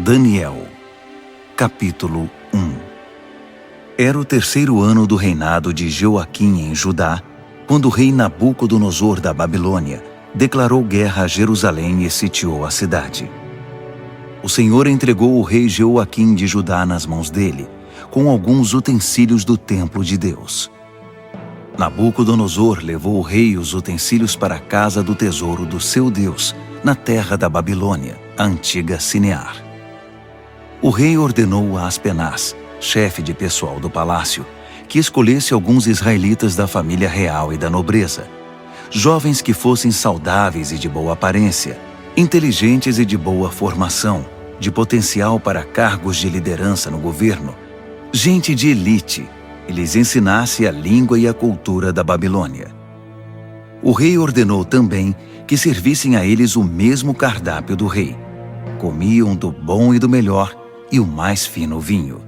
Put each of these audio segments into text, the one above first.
Daniel, capítulo 1. Era o 3º ano do reinado de Joaquim em Judá, quando o rei Nabucodonosor da Babilônia declarou guerra a Jerusalém e sitiou a cidade. O Senhor entregou o rei Joaquim de Judá nas mãos dele, com alguns utensílios do templo de Deus. Nabucodonosor levou o rei os utensílios para a casa do tesouro do seu Deus, na terra da Babilônia, a antiga Sinear. O rei ordenou a Aspenaz, chefe de pessoal do palácio, que escolhesse alguns israelitas da família real e da nobreza, jovens que fossem saudáveis e de boa aparência, inteligentes e de boa formação, de potencial para cargos de liderança no governo, gente de elite, e lhes ensinasse a língua e a cultura da Babilônia. O rei ordenou também que servissem a eles o mesmo cardápio do rei. Comiam do bom e do melhor e o mais fino vinho.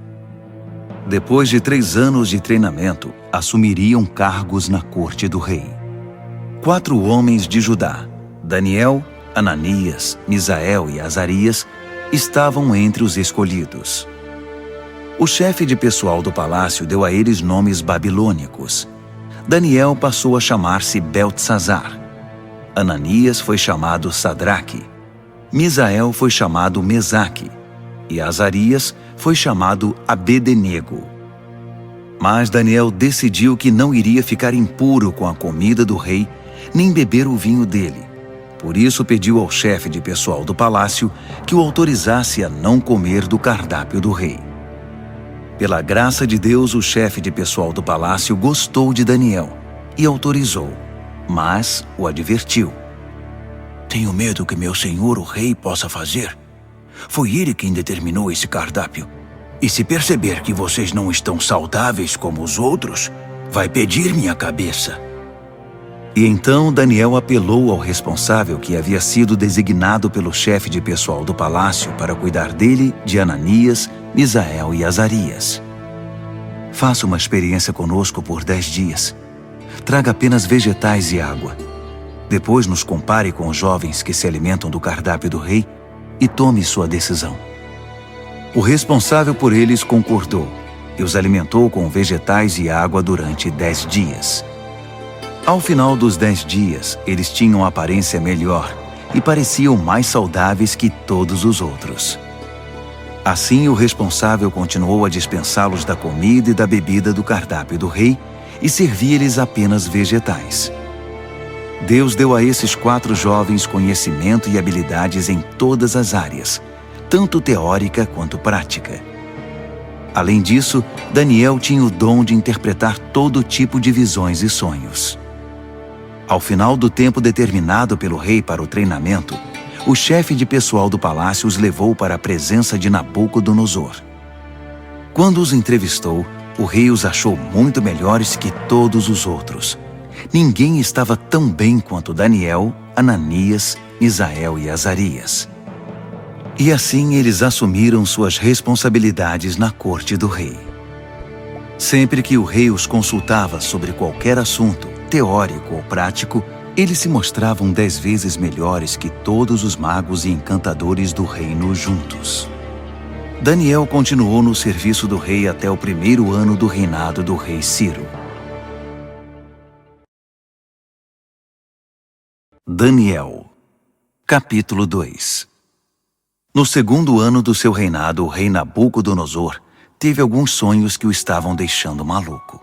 Depois de 3 anos de treinamento, assumiriam cargos na corte do rei. 4 homens de Judá, Daniel, Ananias, Misael e Azarias, estavam entre os escolhidos. O chefe de pessoal do palácio deu a eles nomes babilônicos. Daniel passou a chamar-se Beltesazar. Ananias foi chamado Sadraque. Misael foi chamado Mesaque. E Azarias foi chamado Abed-nego. Mas Daniel decidiu que não iria ficar impuro com a comida do rei, nem beber o vinho dele. Por isso pediu ao chefe de pessoal do palácio que o autorizasse a não comer do cardápio do rei. Pela graça de Deus, o chefe de pessoal do palácio gostou de Daniel e autorizou, mas o advertiu. Tenho medo que meu senhor o rei possa fazer. Foi ele quem determinou esse cardápio. E se perceber que vocês não estão saudáveis como os outros, vai pedir minha cabeça. E então Daniel apelou ao responsável que havia sido designado pelo chefe de pessoal do palácio para cuidar dele, de Ananias, Misael e Azarias. Faça uma experiência conosco por 10 dias. Traga apenas vegetais e água. Depois nos compare com os jovens que se alimentam do cardápio do rei e tome sua decisão. O responsável por eles concordou e os alimentou com vegetais e água durante 10 dias. Ao final dos 10 dias, eles tinham aparência melhor e pareciam mais saudáveis que todos os outros. Assim, o responsável continuou a dispensá-los da comida e da bebida do cardápio do rei e servia-lhes apenas vegetais. Deus deu a esses 4 jovens conhecimento e habilidades em todas as áreas, tanto teórica quanto prática. Além disso, Daniel tinha o dom de interpretar todo tipo de visões e sonhos. Ao final do tempo determinado pelo rei para o treinamento, o chefe de pessoal do palácio os levou para a presença de Nabucodonosor. Quando os entrevistou, o rei os achou muito melhores que todos os outros. Ninguém estava tão bem quanto Daniel, Ananias, Misael e Azarias. E assim eles assumiram suas responsabilidades na corte do rei. Sempre que o rei os consultava sobre qualquer assunto, teórico ou prático, eles se mostravam 10 vezes melhores que todos os magos e encantadores do reino juntos. Daniel continuou no serviço do rei até o 1º ano do reinado do rei Ciro. Daniel, capítulo 2. No 2º ano do seu reinado, o rei Nabucodonosor teve alguns sonhos que o estavam deixando maluco,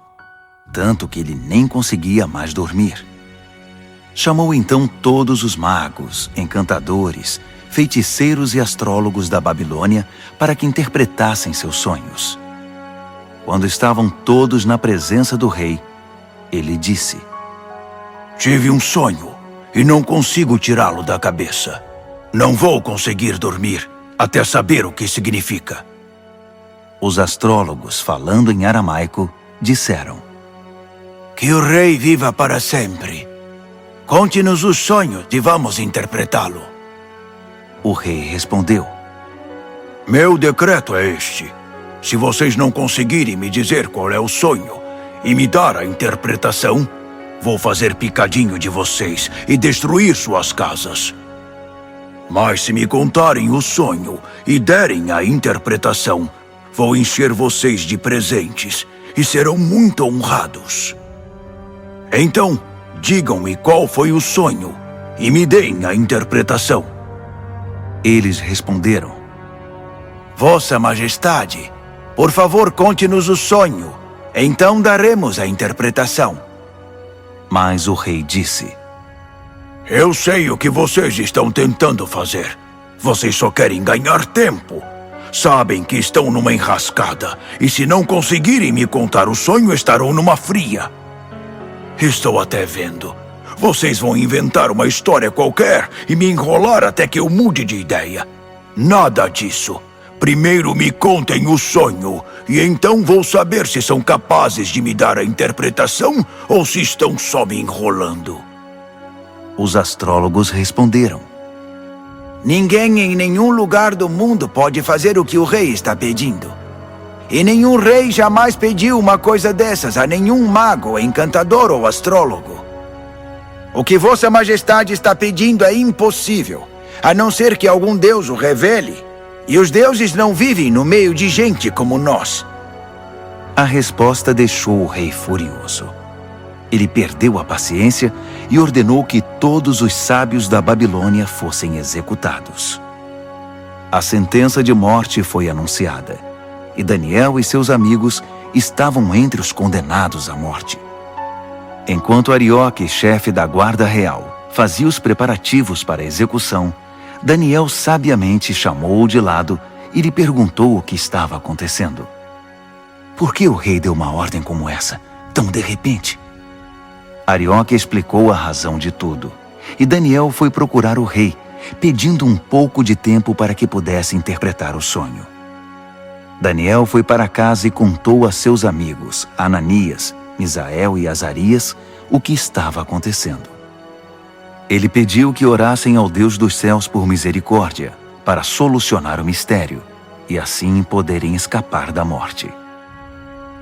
tanto que ele nem conseguia mais dormir. Chamou então todos os magos, encantadores, feiticeiros e astrólogos da Babilônia para que interpretassem seus sonhos. Quando estavam todos na presença do rei, ele disse: Tive um sonho e não consigo tirá-lo da cabeça. Não vou conseguir dormir até saber o que significa. Os astrólogos, falando em aramaico, disseram: Que o rei viva para sempre. Conte-nos o sonho e vamos interpretá-lo. O rei respondeu: Meu decreto é este. Se vocês não conseguirem me dizer qual é o sonho e me dar a interpretação, vou fazer picadinho de vocês e destruir suas casas. Mas se me contarem o sonho e derem a interpretação, vou encher vocês de presentes e serão muito honrados. Então, digam-me qual foi o sonho e me deem a interpretação. Eles responderam: Vossa Majestade, por favor, conte-nos o sonho. Então daremos a interpretação. Mas o rei disse: Eu sei o que vocês estão tentando fazer. Vocês só querem ganhar tempo. Sabem que estão numa enrascada, e se não conseguirem me contar o sonho, estarão numa fria. Estou até vendo. Vocês vão inventar uma história qualquer e me enrolar até que eu mude de ideia. Nada disso. Primeiro me contem o sonho, e então vou saber se são capazes de me dar a interpretação ou se estão só me enrolando. Os astrólogos responderam: Ninguém em nenhum lugar do mundo pode fazer o que o rei está pedindo. E nenhum rei jamais pediu uma coisa dessas a nenhum mago, encantador ou astrólogo. O que Vossa Majestade está pedindo é impossível, a não ser que algum deus o revele. E os deuses não vivem no meio de gente como nós. A resposta deixou o rei furioso. Ele perdeu a paciência e ordenou que todos os sábios da Babilônia fossem executados. A sentença de morte foi anunciada, e Daniel e seus amigos estavam entre os condenados à morte. Enquanto Arioque, chefe da guarda real, fazia os preparativos para a execução, Daniel sabiamente chamou-o de lado e lhe perguntou o que estava acontecendo. Por que o rei deu uma ordem como essa, tão de repente? Arioque explicou a razão de tudo, e Daniel foi procurar o rei, pedindo um pouco de tempo para que pudesse interpretar o sonho. Daniel foi para casa e contou a seus amigos, Ananias, Misael e Azarias, o que estava acontecendo. Ele pediu que orassem ao Deus dos céus por misericórdia, para solucionar o mistério, e assim poderem escapar da morte.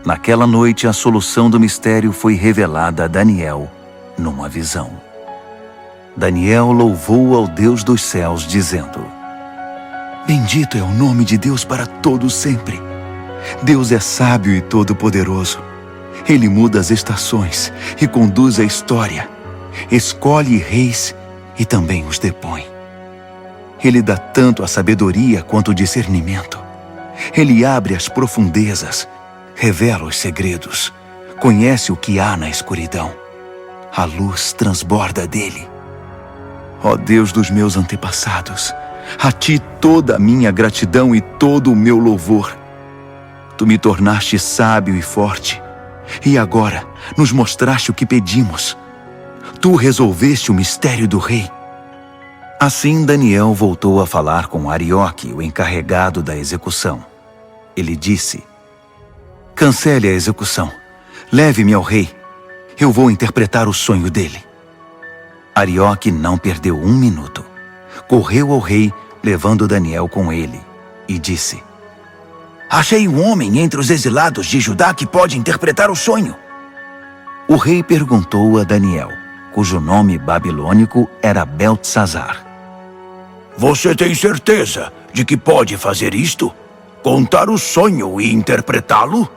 Naquela noite, a solução do mistério foi revelada a Daniel numa visão. Daniel louvou ao Deus dos céus, dizendo: Bendito é o nome de Deus para todo sempre. Deus é sábio e todo-poderoso. Ele muda as estações e conduz a história. Escolhe reis e também os depõe. Ele dá tanto a sabedoria quanto o discernimento. Ele abre as profundezas, revela os segredos, conhece o que há na escuridão. A luz transborda dele. Ó Deus dos meus antepassados, a ti toda a minha gratidão e todo o meu louvor. Tu me tornaste sábio e forte, e agora nos mostraste o que pedimos. Tu resolveste o mistério do rei. Assim Daniel voltou a falar com Arioque, o encarregado da execução. Ele disse: Cancele a execução. Leve-me ao rei. Eu vou interpretar o sonho dele. Arioque não perdeu um minuto. Correu ao rei, levando Daniel com ele, e disse: Achei um homem entre os exilados de Judá que pode interpretar o sonho. O rei perguntou a Daniel, cujo nome babilônico era Beltesazar: Você tem certeza de que pode fazer isto? Contar o sonho e interpretá-lo?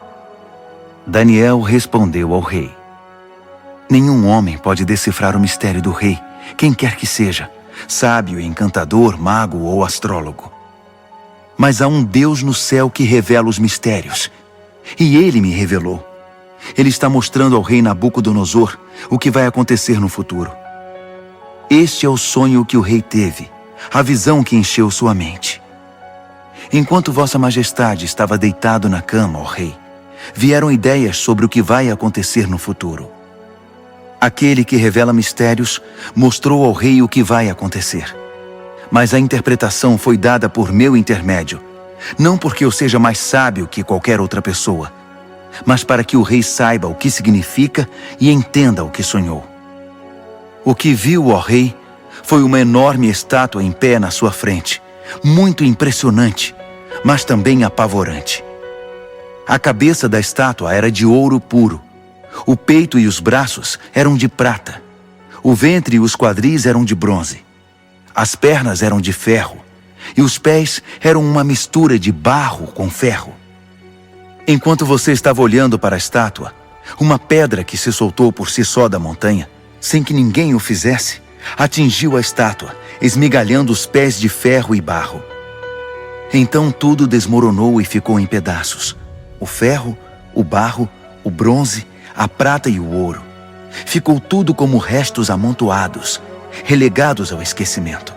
Daniel respondeu ao rei: Nenhum homem pode decifrar o mistério do rei, quem quer que seja, sábio, encantador, mago ou astrólogo. Mas há um Deus no céu que revela os mistérios, e ele me revelou. Ele está mostrando ao rei Nabucodonosor o que vai acontecer no futuro. Este é o sonho que o rei teve, a visão que encheu sua mente. Enquanto Vossa Majestade estava deitado na cama, ó rei, vieram ideias sobre o que vai acontecer no futuro. Aquele que revela mistérios mostrou ao rei o que vai acontecer. Mas a interpretação foi dada por meu intermédio, não porque eu seja mais sábio que qualquer outra pessoa, mas para que o rei saiba o que significa e entenda o que sonhou. O que viu, ó rei, foi uma enorme estátua em pé na sua frente, muito impressionante, mas também apavorante. A cabeça da estátua era de ouro puro, o peito e os braços eram de prata, o ventre e os quadris eram de bronze. As pernas eram de ferro, e os pés eram uma mistura de barro com ferro. Enquanto você estava olhando para a estátua, uma pedra que se soltou por si só da montanha, sem que ninguém o fizesse, atingiu a estátua, esmigalhando os pés de ferro e barro. Então tudo desmoronou e ficou em pedaços. O ferro, o barro, o bronze, a prata e o ouro. Ficou tudo como restos amontoados, relegados ao esquecimento.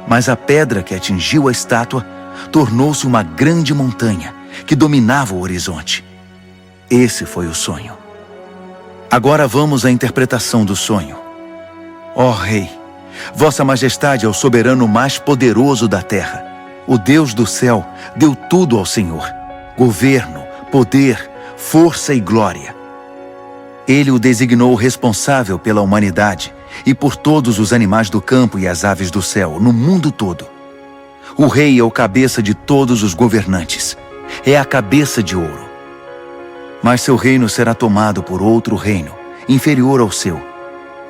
Mas a pedra que atingiu a estátua tornou-se uma grande montanha que dominava o horizonte. Esse foi o sonho. Agora vamos à interpretação do sonho. Ó Rei, Vossa Majestade é o soberano mais poderoso da terra. O Deus do céu deu tudo ao Senhor: governo, poder, força e glória. Ele o designou responsável pela humanidade e por todos os animais do campo e as aves do céu, no mundo todo. O rei é o cabeça de todos os governantes. É a cabeça de ouro. Mas seu reino será tomado por outro reino, inferior ao seu,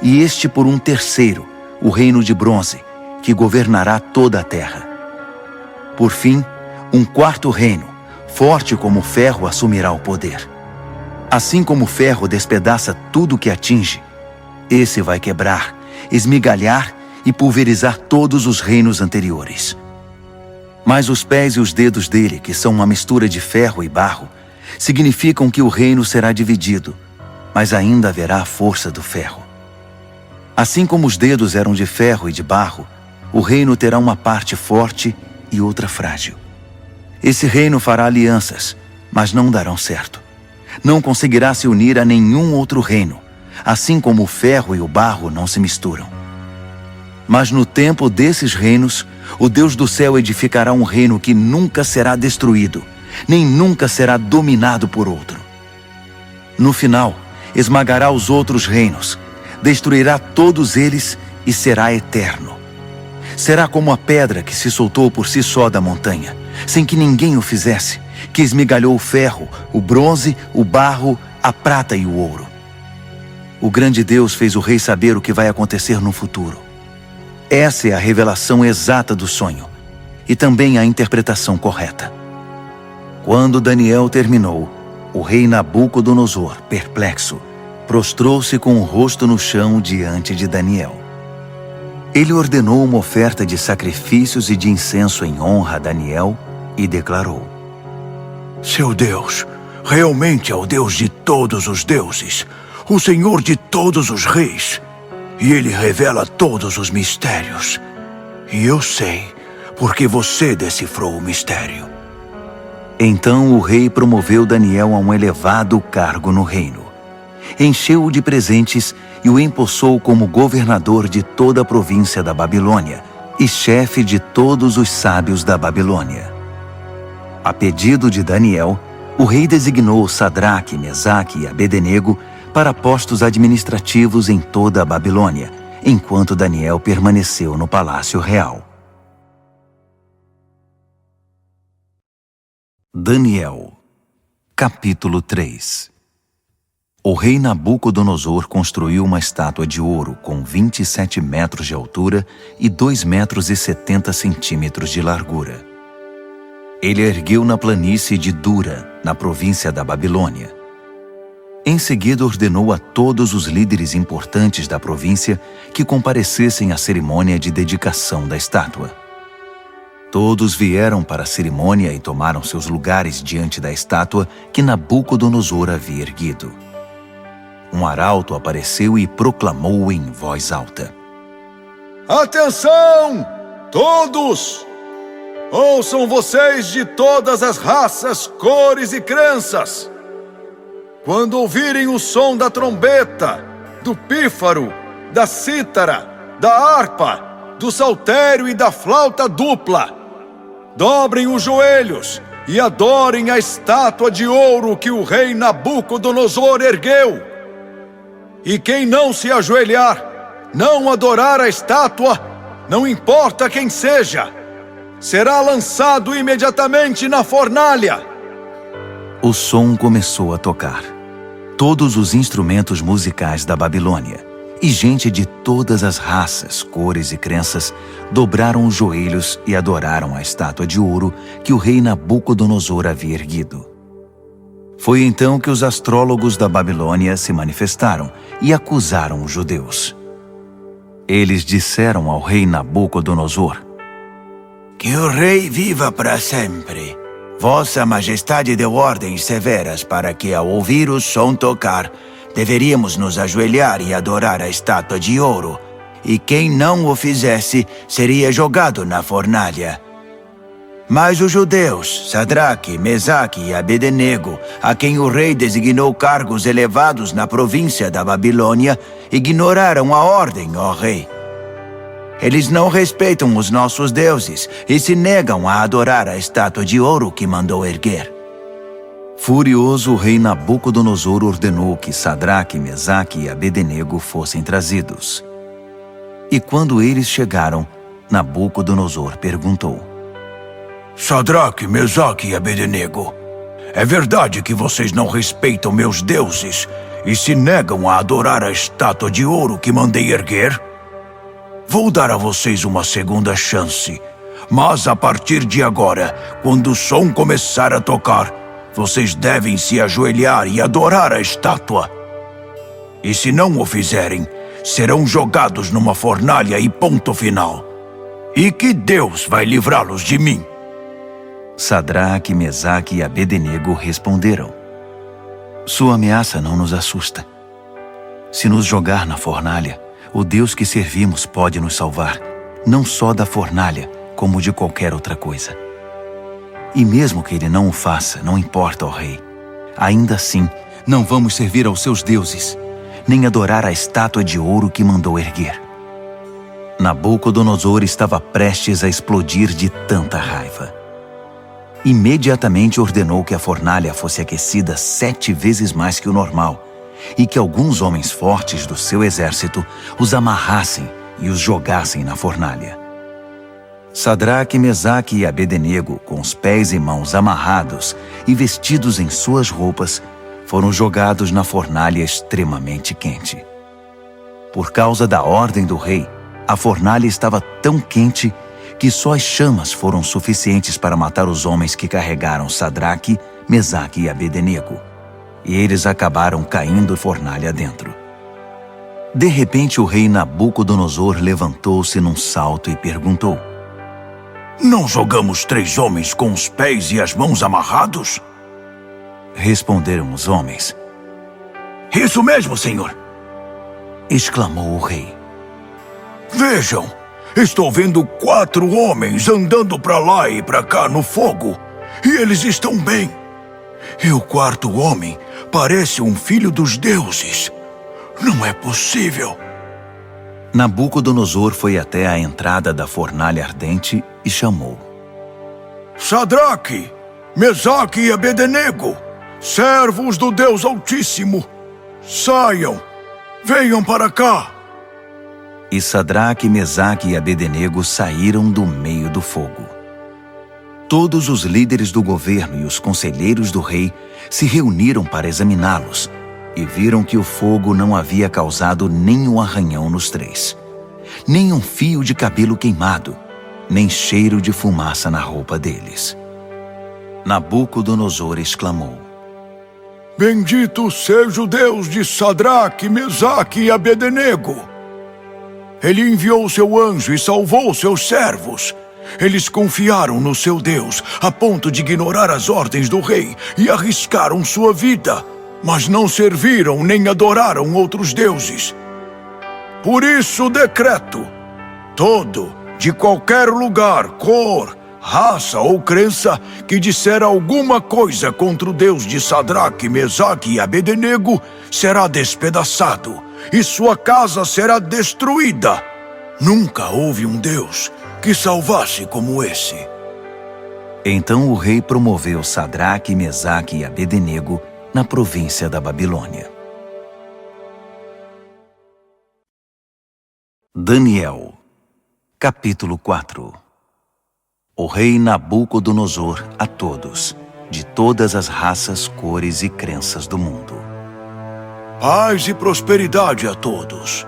e este por um terceiro, o reino de bronze, que governará toda a terra. Por fim, um quarto reino, forte como o ferro, assumirá o poder. Assim como o ferro despedaça tudo o que atinge, esse vai quebrar, esmigalhar e pulverizar todos os reinos anteriores. Mas os pés e os dedos dele, que são uma mistura de ferro e barro, significam que o reino será dividido, mas ainda haverá a força do ferro. Assim como os dedos eram de ferro e de barro, o reino terá uma parte forte e outra frágil. Esse reino fará alianças, mas não darão certo. Não conseguirá se unir a nenhum outro reino, assim como o ferro e o barro não se misturam. Mas no tempo desses reinos, o Deus do céu edificará um reino que nunca será destruído, nem nunca será dominado por outro. No final, esmagará os outros reinos, destruirá todos eles e será eterno. Será como a pedra que se soltou por si só da montanha, sem que ninguém o fizesse, que esmigalhou o ferro, o bronze, o barro, a prata e o ouro. O grande Deus fez o rei saber o que vai acontecer no futuro. Essa é a revelação exata do sonho, e também a interpretação correta. Quando Daniel terminou, o rei Nabucodonosor, perplexo, prostrou-se com o rosto no chão diante de Daniel. Ele ordenou uma oferta de sacrifícios e de incenso em honra a Daniel e declarou: Seu Deus realmente é o Deus de todos os deuses, o Senhor de todos os reis, e Ele revela todos os mistérios. E eu sei, porque você decifrou o mistério. Então o rei promoveu Daniel a um elevado cargo no reino. Encheu-o de presentes e o empossou como governador de toda a província da Babilônia e chefe de todos os sábios da Babilônia. A pedido de Daniel, o rei designou Sadraque, Mesaque e Abednego para postos administrativos em toda a Babilônia, enquanto Daniel permaneceu no palácio real. Daniel, capítulo 3. O rei Nabucodonosor construiu uma estátua de ouro com 27 metros de altura e 2,70 metros de largura. Ele a ergueu na planície de Dura, na província da Babilônia. Em seguida ordenou a todos os líderes importantes da província que comparecessem à cerimônia de dedicação da estátua. Todos vieram para a cerimônia e tomaram seus lugares diante da estátua que Nabucodonosor havia erguido. Um arauto apareceu e proclamou em voz alta: Atenção, todos! Ouçam vocês de todas as raças, cores e crenças! Quando ouvirem o som da trombeta, do pífaro, da cítara, da harpa, do saltério e da flauta dupla, dobrem os joelhos e adorem a estátua de ouro que o rei Nabucodonosor ergueu. E quem não se ajoelhar, não adorar a estátua, não importa quem seja, será lançado imediatamente na fornalha. O som começou a tocar. Todos os instrumentos musicais da Babilônia, E gente de todas as raças, cores e crenças dobraram os joelhos e adoraram a estátua de ouro que o rei Nabucodonosor havia erguido. Foi então que os astrólogos da Babilônia se manifestaram e acusaram os judeus. Eles disseram ao rei Nabucodonosor: Que o rei viva para sempre. Vossa Majestade deu ordens severas para que, ao ouvir o som tocar, deveríamos nos ajoelhar e adorar a estátua de ouro, e quem não o fizesse seria jogado na fornalha. Mas os judeus, Sadraque, Mesaque e Abednego, a quem o rei designou cargos elevados na província da Babilônia, ignoraram a ordem, ó rei. Eles não respeitam os nossos deuses e se negam a adorar a estátua de ouro que mandou erguer. Furioso, o rei Nabucodonosor ordenou que Sadraque, Mesaque e Abednego fossem trazidos. E quando eles chegaram, Nabucodonosor perguntou: Sadraque, Mesaque e Abednego, é verdade que vocês não respeitam meus deuses e se negam a adorar a estátua de ouro que mandei erguer? Vou dar a vocês uma segunda chance, mas a partir de agora, quando o som começar a tocar, vocês devem se ajoelhar e adorar a estátua. E se não o fizerem, serão jogados numa fornalha e ponto final. E que Deus vai livrá-los de mim? Sadraque, Mesaque e Abednego responderam: Sua ameaça não nos assusta. Se nos jogar na fornalha, o Deus que servimos pode nos salvar, não só da fornalha, como de qualquer outra coisa. E mesmo que ele não o faça, não importa, ó rei. Ainda assim, não vamos servir aos seus deuses, nem adorar a estátua de ouro que mandou erguer. Nabucodonosor estava prestes a explodir de tanta raiva. Imediatamente ordenou que a fornalha fosse aquecida 7 vezes mais que o normal, e que alguns homens fortes do seu exército os amarrassem e os jogassem na fornalha. Sadraque, Mesaque e Abednego, com os pés e mãos amarrados e vestidos em suas roupas, foram jogados na fornalha extremamente quente. Por causa da ordem do rei, a fornalha estava tão quente que só as chamas foram suficientes para matar os homens que carregaram Sadraque, Mesaque e Abednego. E eles acabaram caindo fornalha dentro. De repente, o rei Nabucodonosor levantou-se num salto e perguntou: Não jogamos 3 homens com os pés e as mãos amarrados? Responderam os homens. Isso mesmo, senhor! Exclamou o rei. Vejam, estou vendo 4 homens andando para lá e para cá no fogo, e eles estão bem. E o 4º homem parece um filho dos deuses. Não é possível. Nabucodonosor foi até a entrada da fornalha ardente e chamou: Sadraque, Mesaque e Abednego, servos do Deus Altíssimo, saiam, venham para cá. E Sadraque, Mesaque e Abednego saíram do meio do fogo. Todos os líderes do governo e os conselheiros do rei se reuniram para examiná-los e viram que o fogo não havia causado nenhum arranhão nos 3, nem um fio de cabelo queimado, nem cheiro de fumaça na roupa deles. Nabucodonosor exclamou: Bendito seja o Deus de Sadraque, Mesaque e Abednego! Ele enviou seu anjo e salvou seus servos. Eles confiaram no seu Deus, a ponto de ignorar as ordens do rei e arriscaram sua vida, mas não serviram nem adoraram outros deuses. Por isso decreto: todo, de qualquer lugar, cor, raça ou crença, que disser alguma coisa contra o Deus de Sadraque, Mesaque e Abednego, será despedaçado, e sua casa será destruída. Nunca houve um Deus que salvasse como esse. Então o rei promoveu Sadraque, Mesaque e Abednego na província da Babilônia. Daniel, capítulo 4. O rei Nabucodonosor a todos, de todas as raças, cores e crenças do mundo. Paz e prosperidade a todos.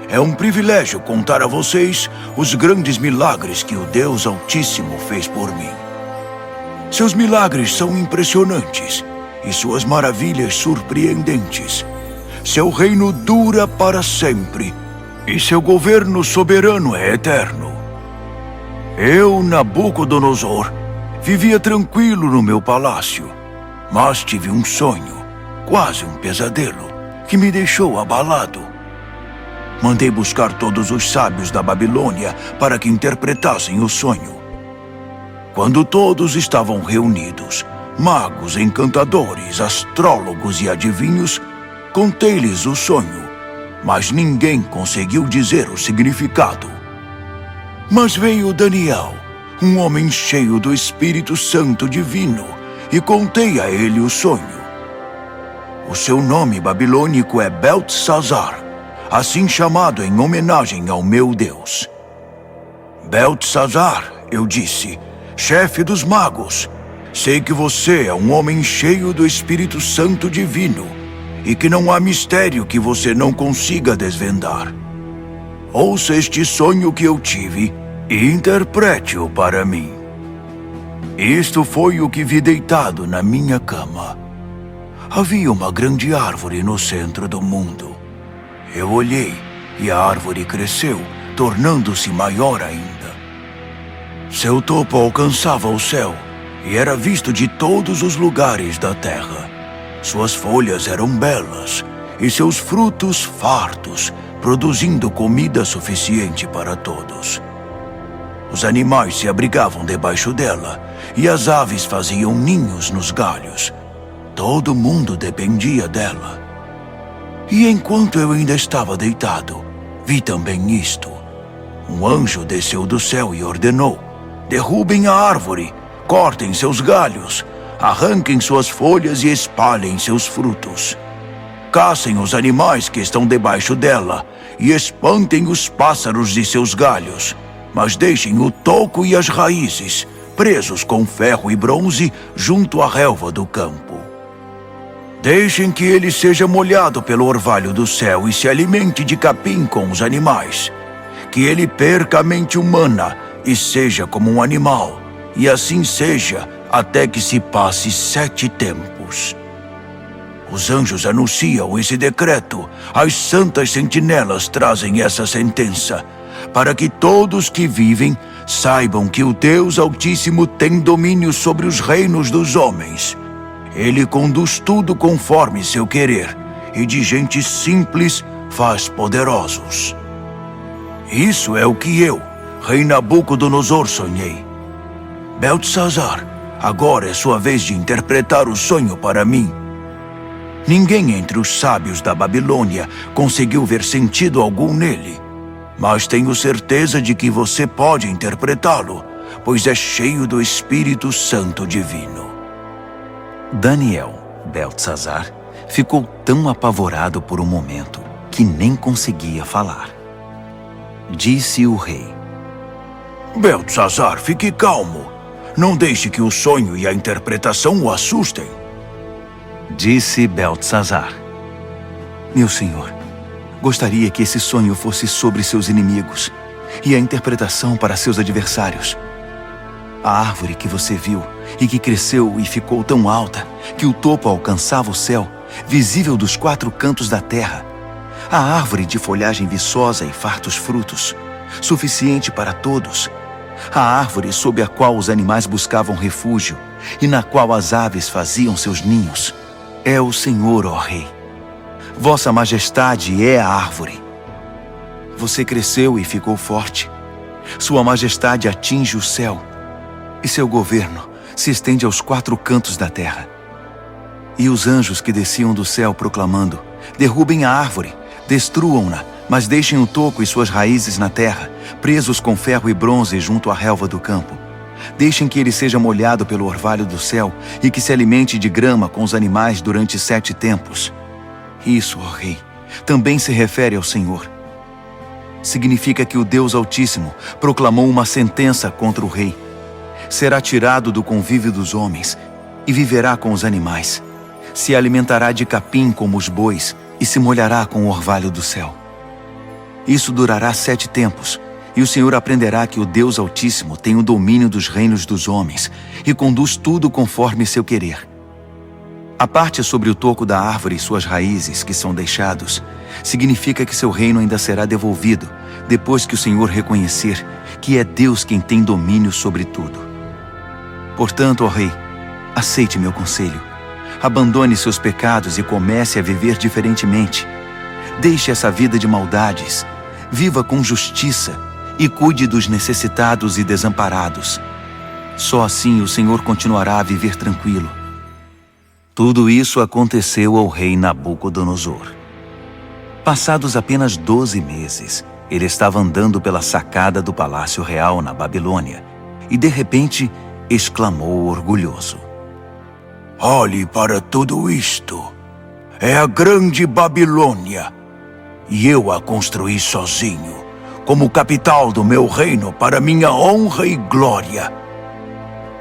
É um privilégio contar a vocês os grandes milagres que o Deus Altíssimo fez por mim. Seus milagres são impressionantes e suas maravilhas surpreendentes. Seu reino dura para sempre e seu governo soberano é eterno. Eu, Nabucodonosor, vivia tranquilo no meu palácio, mas tive um sonho, quase um pesadelo, que me deixou abalado. Mandei buscar todos os sábios da Babilônia para que interpretassem o sonho. Quando todos estavam reunidos, magos, encantadores, astrólogos e adivinhos, contei-lhes o sonho, mas ninguém conseguiu dizer o significado. Mas veio Daniel, um homem cheio do Espírito Santo divino, e contei a ele o sonho. O seu nome babilônico é Beltesazar, assim chamado em homenagem ao meu Deus. Beltesazar, eu disse, chefe dos magos, sei que você é um homem cheio do Espírito Santo divino e que não há mistério que você não consiga desvendar. Ouça este sonho que eu tive e interprete-o para mim. Isto foi o que vi deitado na minha cama. Havia uma grande árvore no centro do mundo. Eu olhei e a árvore cresceu, tornando-se maior ainda. Seu topo alcançava o céu e era visto de todos os lugares da terra. Suas folhas eram belas e seus frutos fartos, produzindo comida suficiente para todos. Os animais se abrigavam debaixo dela e as aves faziam ninhos nos galhos. Todo mundo dependia dela. E enquanto eu ainda estava deitado, vi também isto. Um anjo desceu do céu e ordenou: derrubem a árvore, cortem seus galhos, arranquem suas folhas e espalhem seus frutos. Caçem os animais que estão debaixo dela e espantem os pássaros de seus galhos, mas deixem o toco e as raízes presos com ferro e bronze junto à relva do campo. Deixem que ele seja molhado pelo orvalho do céu e se alimente de capim com os animais. Que ele perca a mente humana e seja como um animal, e assim seja até que se passe 7 tempos. Os anjos anunciam esse decreto, as santas sentinelas trazem essa sentença, para que todos que vivem saibam que o Deus Altíssimo tem domínio sobre os reinos dos homens. Ele conduz tudo conforme seu querer, e de gente simples faz poderosos. Isso é o que eu, rei Nabucodonosor, sonhei. Beltesazar, agora é sua vez de interpretar o sonho para mim. Ninguém entre os sábios da Babilônia conseguiu ver sentido algum nele, mas tenho certeza de que você pode interpretá-lo, pois é cheio do Espírito Santo divino. Daniel, Beltesazar, ficou tão apavorado por um momento que nem conseguia falar. Disse o rei: Beltesazar, fique calmo. Não deixe que o sonho e a interpretação o assustem. Disse Beltesazar: meu senhor, gostaria que esse sonho fosse sobre seus inimigos e a interpretação para seus adversários. A árvore que você viu e que cresceu e ficou tão alta que o topo alcançava o céu, visível dos 4 cantos da terra. A árvore de folhagem viçosa e fartos frutos, suficiente para todos. A árvore sob a qual os animais buscavam refúgio e na qual as aves faziam seus ninhos. É o Senhor, ó Rei. Vossa Majestade é a árvore. Você cresceu e ficou forte. Sua Majestade atinge o céu e seu governo se estende aos 4 cantos da terra. E os anjos que desciam do céu proclamando: derrubem a árvore, destruam-na, mas deixem o toco e suas raízes na terra, presos com ferro e bronze junto à relva do campo. Deixem que ele seja molhado pelo orvalho do céu e que se alimente de grama com os animais durante 7 tempos. Isso, ó Rei, também se refere ao Senhor. Significa que o Deus Altíssimo proclamou uma sentença contra o rei. Será tirado do convívio dos homens e viverá com os animais. Se alimentará de capim como os bois e se molhará com o orvalho do céu. Isso durará 7 tempos, e o Senhor aprenderá que o Deus Altíssimo tem o domínio dos reinos dos homens e conduz tudo conforme seu querer. A parte sobre o toco da árvore e suas raízes que são deixados significa que seu reino ainda será devolvido depois que o Senhor reconhecer que é Deus quem tem domínio sobre tudo. Portanto, ó rei, aceite meu conselho. Abandone seus pecados e comece a viver diferentemente. Deixe essa vida de maldades, viva com justiça e cuide dos necessitados e desamparados. Só assim o Senhor continuará a viver tranquilo. Tudo isso aconteceu ao rei Nabucodonosor. Passados apenas 12 meses, ele estava andando pela sacada do palácio real na Babilônia e, de repente, exclamou orgulhoso: Olhe para tudo isto. É a grande Babilônia. E eu a construí sozinho, como capital do meu reino para minha honra e glória.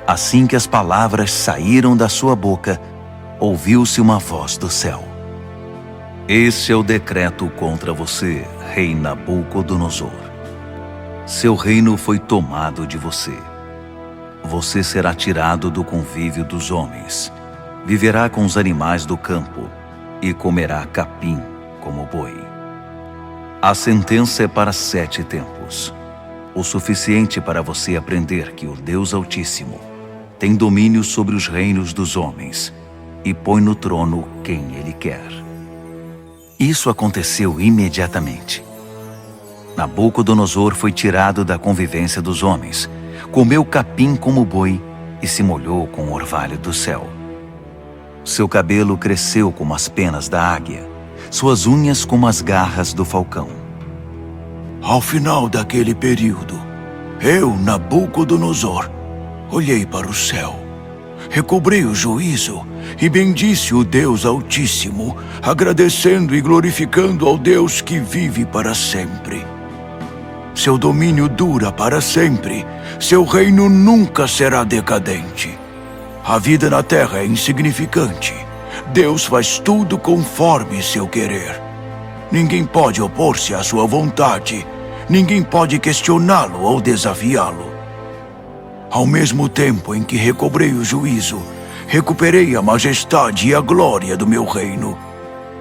Assim que as palavras saíram da sua boca, ouviu-se uma voz do céu: Esse é o decreto contra você, rei Nabucodonosor. Seu reino foi tomado de você. Você será tirado do convívio dos homens, viverá com os animais do campo e comerá capim como boi. A sentença é para 7 tempos, o suficiente para você aprender que o Deus Altíssimo tem domínio sobre os reinos dos homens e põe no trono quem Ele quer. Isso aconteceu imediatamente. Nabucodonosor foi tirado da convivência dos homens, comeu capim como boi e se molhou com o orvalho do céu. Seu cabelo cresceu como as penas da águia, suas unhas como as garras do falcão. Ao final daquele período, eu, Nabucodonosor, olhei para o céu, recobrei o juízo e bendisse o Deus Altíssimo, agradecendo e glorificando ao Deus que vive para sempre. Seu domínio dura para sempre, seu reino nunca será decadente. A vida na terra é insignificante. Deus faz tudo conforme seu querer. Ninguém pode opor-se à sua vontade. Ninguém pode questioná-lo ou desafiá-lo. Ao mesmo tempo em que recobrei o juízo, recuperei a majestade e a glória do meu reino.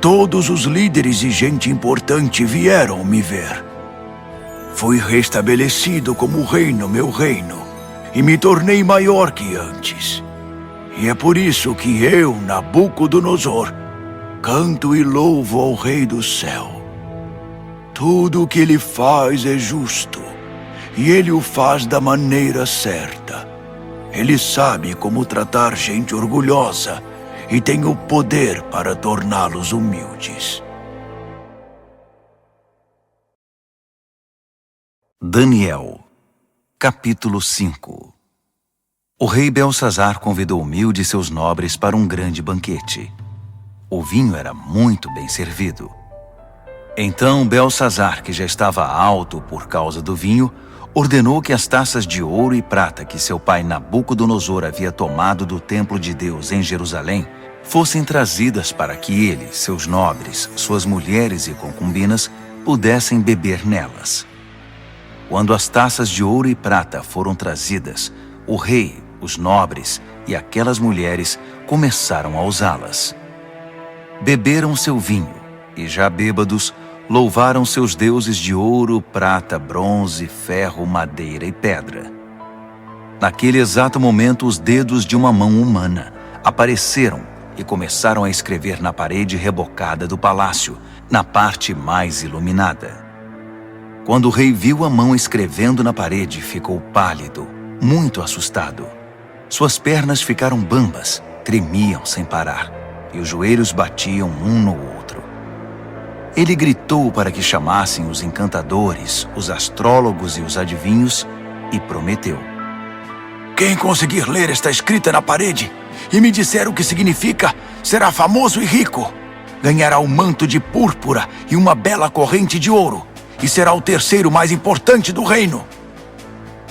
Todos os líderes e gente importante vieram me ver. Fui restabelecido como rei no meu reino e me tornei maior que antes. E é por isso que eu, Nabucodonosor, canto e louvo ao Rei do céu. Tudo o que ele faz é justo, e ele o faz da maneira certa. Ele sabe como tratar gente orgulhosa e tem o poder para torná-los humildes. Daniel, capítulo 5. O rei Belsazar convidou Mil de seus nobres para um grande banquete. O vinho era muito bem servido. Então Belsazar, que já estava alto por causa do vinho, ordenou que as taças de ouro e prata que seu pai Nabucodonosor havia tomado do templo de Deus em Jerusalém fossem trazidas para que ele, seus nobres, suas mulheres e concubinas pudessem beber nelas. Quando as taças de ouro e prata foram trazidas, o rei, os nobres e aquelas mulheres começaram a usá-las. Beberam seu vinho e, já bêbados, louvaram seus deuses de ouro, prata, bronze, ferro, madeira e pedra. Naquele exato momento, os dedos de uma mão humana apareceram e começaram a escrever na parede rebocada do palácio, na parte mais iluminada. Quando o rei viu a mão escrevendo na parede, ficou pálido, muito assustado. Suas pernas ficaram bambas, tremiam sem parar, e os joelhos batiam um no outro. Ele gritou para que chamassem os encantadores, os astrólogos e os adivinhos, e prometeu: Quem conseguir ler esta escrita na parede e me disser o que significa, será famoso e rico. Ganhará um manto de púrpura e uma bela corrente de ouro, e será o terceiro mais importante do reino.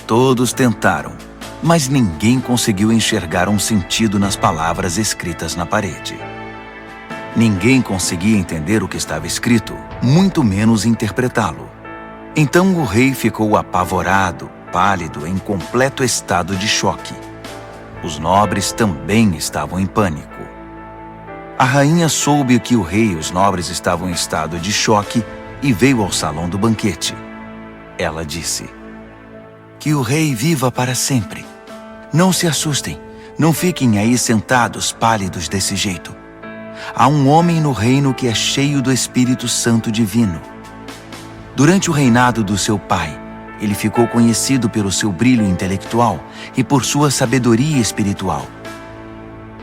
Todos tentaram, mas ninguém conseguiu enxergar um sentido nas palavras escritas na parede. Ninguém conseguia entender o que estava escrito, muito menos interpretá-lo. Então o rei ficou apavorado, pálido, em completo estado de choque. Os nobres também estavam em pânico. A rainha soube que o rei e os nobres estavam em estado de choque e veio ao salão do banquete. Ela disse: "Que o rei viva para sempre. Não se assustem, não fiquem aí sentados pálidos desse jeito. Há um homem no reino que é cheio do Espírito Santo divino. Durante o reinado do seu pai, ele ficou conhecido pelo seu brilho intelectual e por sua sabedoria espiritual.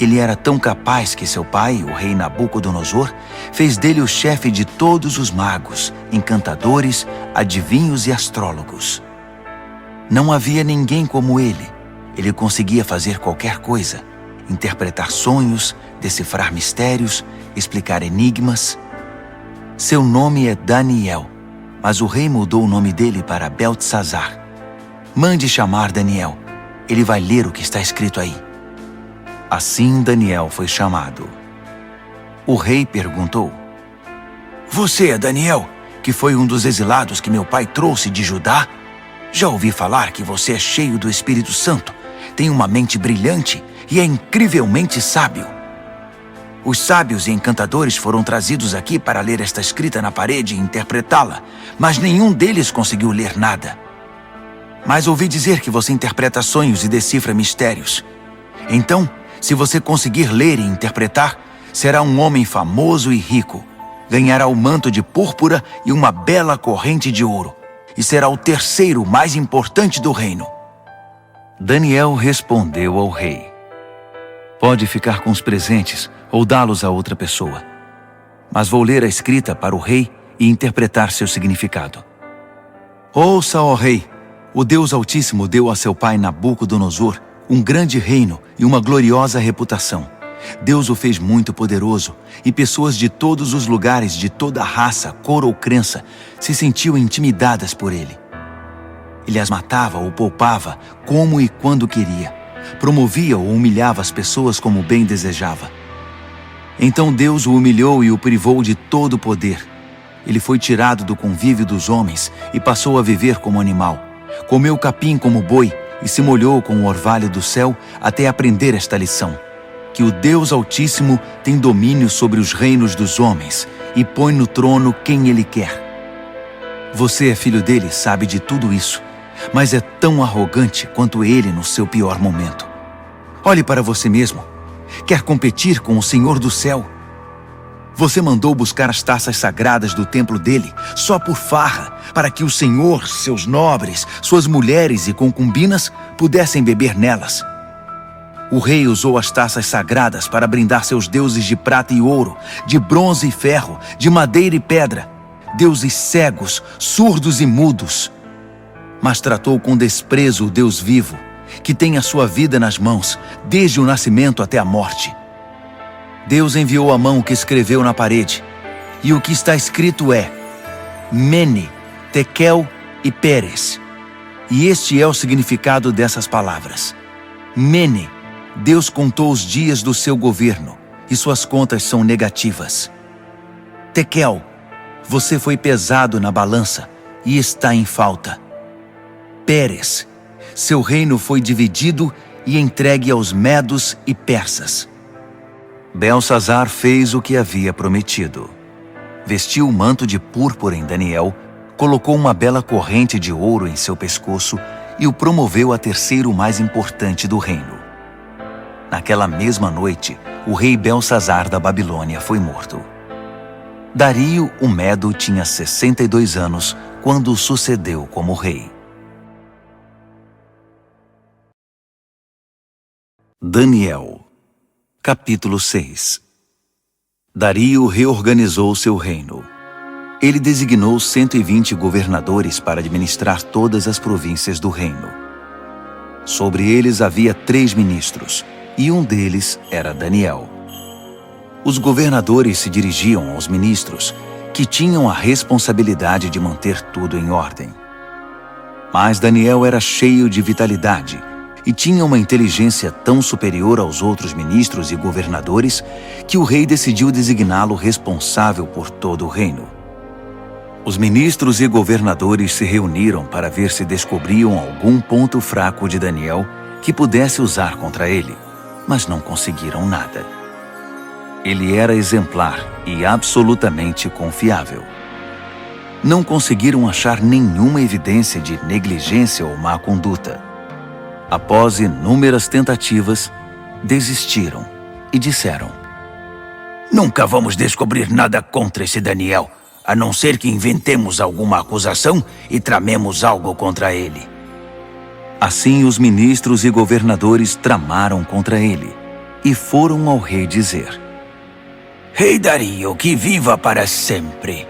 Ele era tão capaz que seu pai, o rei Nabucodonosor, fez dele o chefe de todos os magos, encantadores, adivinhos e astrólogos. Não havia ninguém como ele. Ele conseguia fazer qualquer coisa: interpretar sonhos, decifrar mistérios, explicar enigmas. Seu nome é Daniel, mas o rei mudou o nome dele para Beltesazar. Mande chamar Daniel. Ele vai ler o que está escrito aí." Assim Daniel foi chamado. O rei perguntou: "Você é Daniel, que foi um dos exilados que meu pai trouxe de Judá? Já ouvi falar que você é cheio do Espírito Santo, tem uma mente brilhante e é incrivelmente sábio. Os sábios e encantadores foram trazidos aqui para ler esta escrita na parede e interpretá-la, mas nenhum deles conseguiu ler nada. Mas ouvi dizer que você interpreta sonhos e decifra mistérios. Então, se você conseguir ler e interpretar, será um homem famoso e rico. Ganhará o manto de púrpura e uma bela corrente de ouro, e será o terceiro mais importante do reino." Daniel respondeu ao rei: "Pode ficar com os presentes ou dá-los a outra pessoa. Mas vou ler a escrita para o rei e interpretar seu significado. Ouça, ó rei, o Deus Altíssimo deu a seu pai Nabucodonosor um grande reino e uma gloriosa reputação. Deus o fez muito poderoso, e pessoas de todos os lugares, de toda raça, cor ou crença, se sentiam intimidadas por ele. Ele as matava ou poupava, como e quando queria. Promovia ou humilhava as pessoas como bem desejava. Então Deus o humilhou e o privou de todo o poder. Ele foi tirado do convívio dos homens e passou a viver como animal. Comeu capim como boi e se molhou com o orvalho do céu até aprender esta lição: que o Deus Altíssimo tem domínio sobre os reinos dos homens e põe no trono quem ele quer. Você é filho dele, sabe de tudo isso, mas é tão arrogante quanto ele no seu pior momento. Olhe para você mesmo. Quer competir com o Senhor do céu? Você mandou buscar as taças sagradas do templo dele só por farra, para que o Senhor, seus nobres, suas mulheres e concubinas pudessem beber nelas. O rei usou as taças sagradas para brindar seus deuses de prata e ouro, de bronze e ferro, de madeira e pedra, deuses cegos, surdos e mudos. Mas tratou com desprezo o Deus vivo, que tem a sua vida nas mãos, desde o nascimento até a morte. Deus enviou a mão que escreveu na parede, e o que está escrito é: Mene, Tekel e Peres. E este é o significado dessas palavras. Mene, Deus contou os dias do seu governo, e suas contas são negativas. Tekel, você foi pesado na balança e está em falta. Peres, seu reino foi dividido e entregue aos medos e persas. Beltesazar fez o que havia prometido. Vestiu o manto de púrpura em Daniel, colocou uma bela corrente de ouro em seu pescoço e o promoveu a terceiro mais importante do reino. Naquela mesma noite, o rei Beltesazar da Babilônia foi morto. Dario, o Medo, tinha 62 anos quando o sucedeu como rei. Daniel, capítulo 6. Dario reorganizou seu reino. Ele designou 120 governadores para administrar todas as províncias do reino. Sobre eles havia 3 ministros, e um deles era Daniel. Os governadores se dirigiam aos ministros, que tinham a responsabilidade de manter tudo em ordem. Mas Daniel era cheio de vitalidade e tinha uma inteligência tão superior aos outros ministros e governadores que o rei decidiu designá-lo responsável por todo o reino. Os ministros e governadores se reuniram para ver se descobriam algum ponto fraco de Daniel que pudesse usar contra ele, mas não conseguiram nada. Ele era exemplar e absolutamente confiável. Não conseguiram achar nenhuma evidência de negligência ou má conduta. Após inúmeras tentativas, desistiram e disseram: Nunca vamos descobrir nada contra esse Daniel, a não ser que inventemos alguma acusação e tramemos algo contra ele. Assim, os ministros e governadores tramaram contra ele e foram ao rei dizer: Rei Dario, que viva para sempre!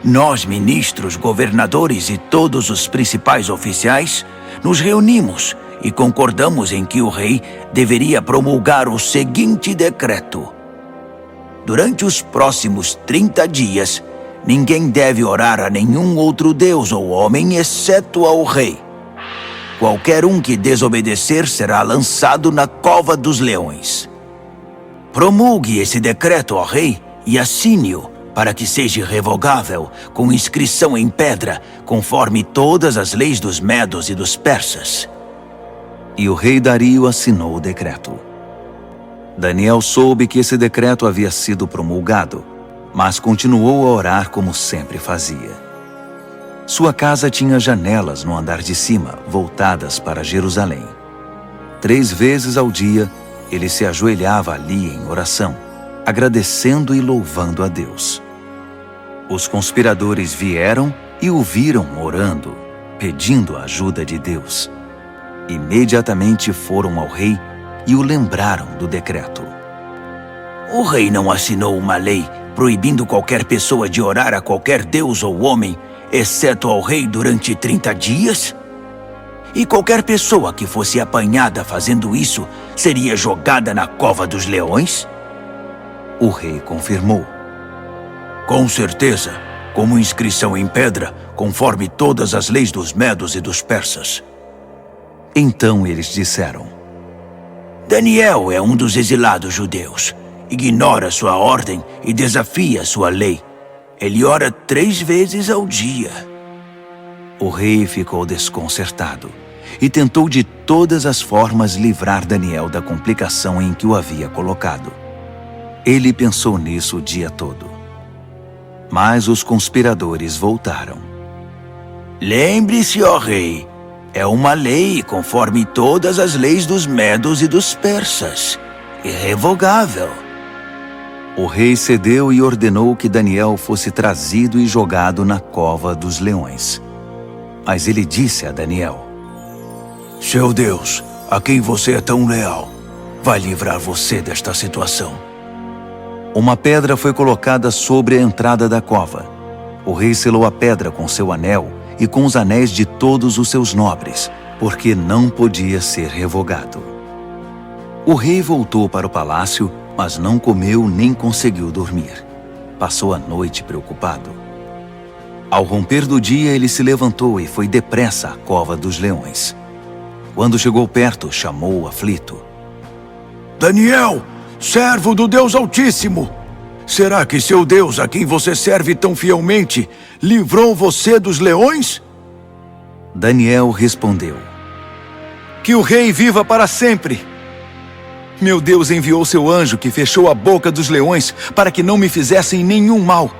Nós, ministros, governadores e todos os principais oficiais, nos reunimos e concordamos em que o rei deveria promulgar o seguinte decreto: durante os próximos 30 dias, ninguém deve orar a nenhum outro deus ou homem exceto ao rei. Qualquer um que desobedecer será lançado na cova dos leões. Promulgue esse decreto, ó rei, e assine-o para que seja revogável, com inscrição em pedra, conforme todas as leis dos medos e dos persas. E o rei Dario assinou o decreto. Daniel soube que esse decreto havia sido promulgado, mas continuou a orar como sempre fazia. Sua casa tinha janelas no andar de cima, voltadas para Jerusalém. 3 vezes ao dia, ele se ajoelhava ali em oração, agradecendo e louvando a Deus. Os conspiradores vieram e o viram orando, pedindo a ajuda de Deus. Imediatamente foram ao rei e o lembraram do decreto. O rei não assinou uma lei proibindo qualquer pessoa de orar a qualquer deus ou homem, exceto ao rei durante 30 dias? E qualquer pessoa que fosse apanhada fazendo isso seria jogada na cova dos leões? O rei confirmou. Com certeza, como inscrição em pedra, conforme todas as leis dos medos e dos persas. Então eles disseram: Daniel é um dos exilados judeus. Ignora sua ordem e desafia sua lei. Ele ora 3 vezes ao dia. O rei ficou desconcertado e tentou de todas as formas livrar Daniel da complicação em que o havia colocado. Ele pensou nisso o dia todo. Mas os conspiradores voltaram. Lembre-se, ó rei, é uma lei conforme todas as leis dos medos e dos persas. Irrevogável. O rei cedeu e ordenou que Daniel fosse trazido e jogado na cova dos leões. Mas ele disse a Daniel: Seu Deus, a quem você é tão leal, vai livrar você desta situação. Uma pedra foi colocada sobre a entrada da cova. O rei selou a pedra com seu anel e com os anéis de todos os seus nobres, porque não podia ser revogado. O rei voltou para o palácio, mas não comeu nem conseguiu dormir. Passou a noite preocupado. Ao romper do dia, ele se levantou e foi depressa à cova dos leões. Quando chegou perto, chamou o aflito: Daniel, servo do Deus Altíssimo! Será que seu Deus, a quem você serve tão fielmente, livrou você dos leões? Daniel respondeu: Que o rei viva para sempre! Meu Deus enviou seu anjo que fechou a boca dos leões para que não me fizessem nenhum mal.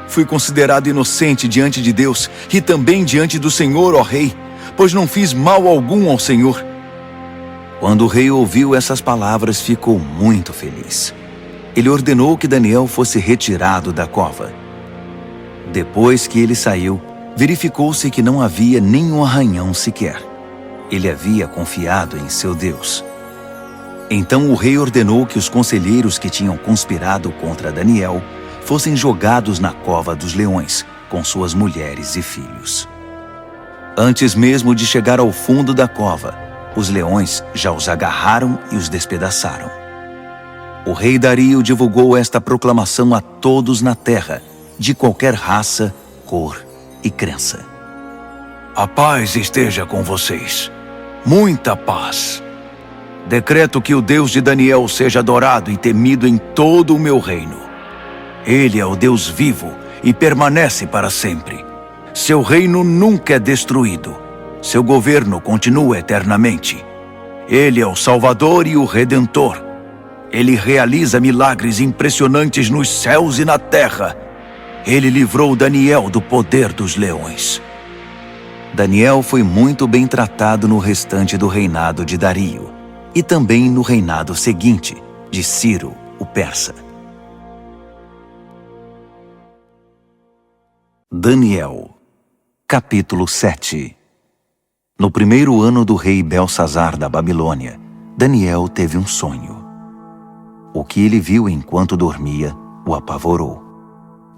Fui considerado inocente diante de Deus e também diante do Senhor, ó rei, pois não fiz mal algum ao Senhor. Quando o rei ouviu essas palavras, ficou muito feliz. Ele ordenou que Daniel fosse retirado da cova. Depois que ele saiu, verificou-se que não havia nenhum arranhão sequer. Ele havia confiado em seu Deus. Então o rei ordenou que os conselheiros que tinham conspirado contra Daniel fossem jogados na cova dos leões, com suas mulheres e filhos. Antes mesmo de chegar ao fundo da cova, os leões já os agarraram e os despedaçaram. O rei Dario divulgou esta proclamação a todos na terra, de qualquer raça, cor e crença. A paz esteja com vocês. Muita paz. Decreto que o Deus de Daniel seja adorado e temido em todo o meu reino. Ele é o Deus vivo e permanece para sempre. Seu reino nunca é destruído. Seu governo continua eternamente. Ele é o Salvador e o Redentor. Ele realiza milagres impressionantes nos céus e na terra. Ele livrou Daniel do poder dos leões. Daniel foi muito bem tratado no restante do reinado de Dario e também no reinado seguinte, de Ciro, o persa. Daniel, capítulo 7. No primeiro ano do rei Belsazar da Babilônia, Daniel teve um sonho. O que ele viu enquanto dormia o apavorou.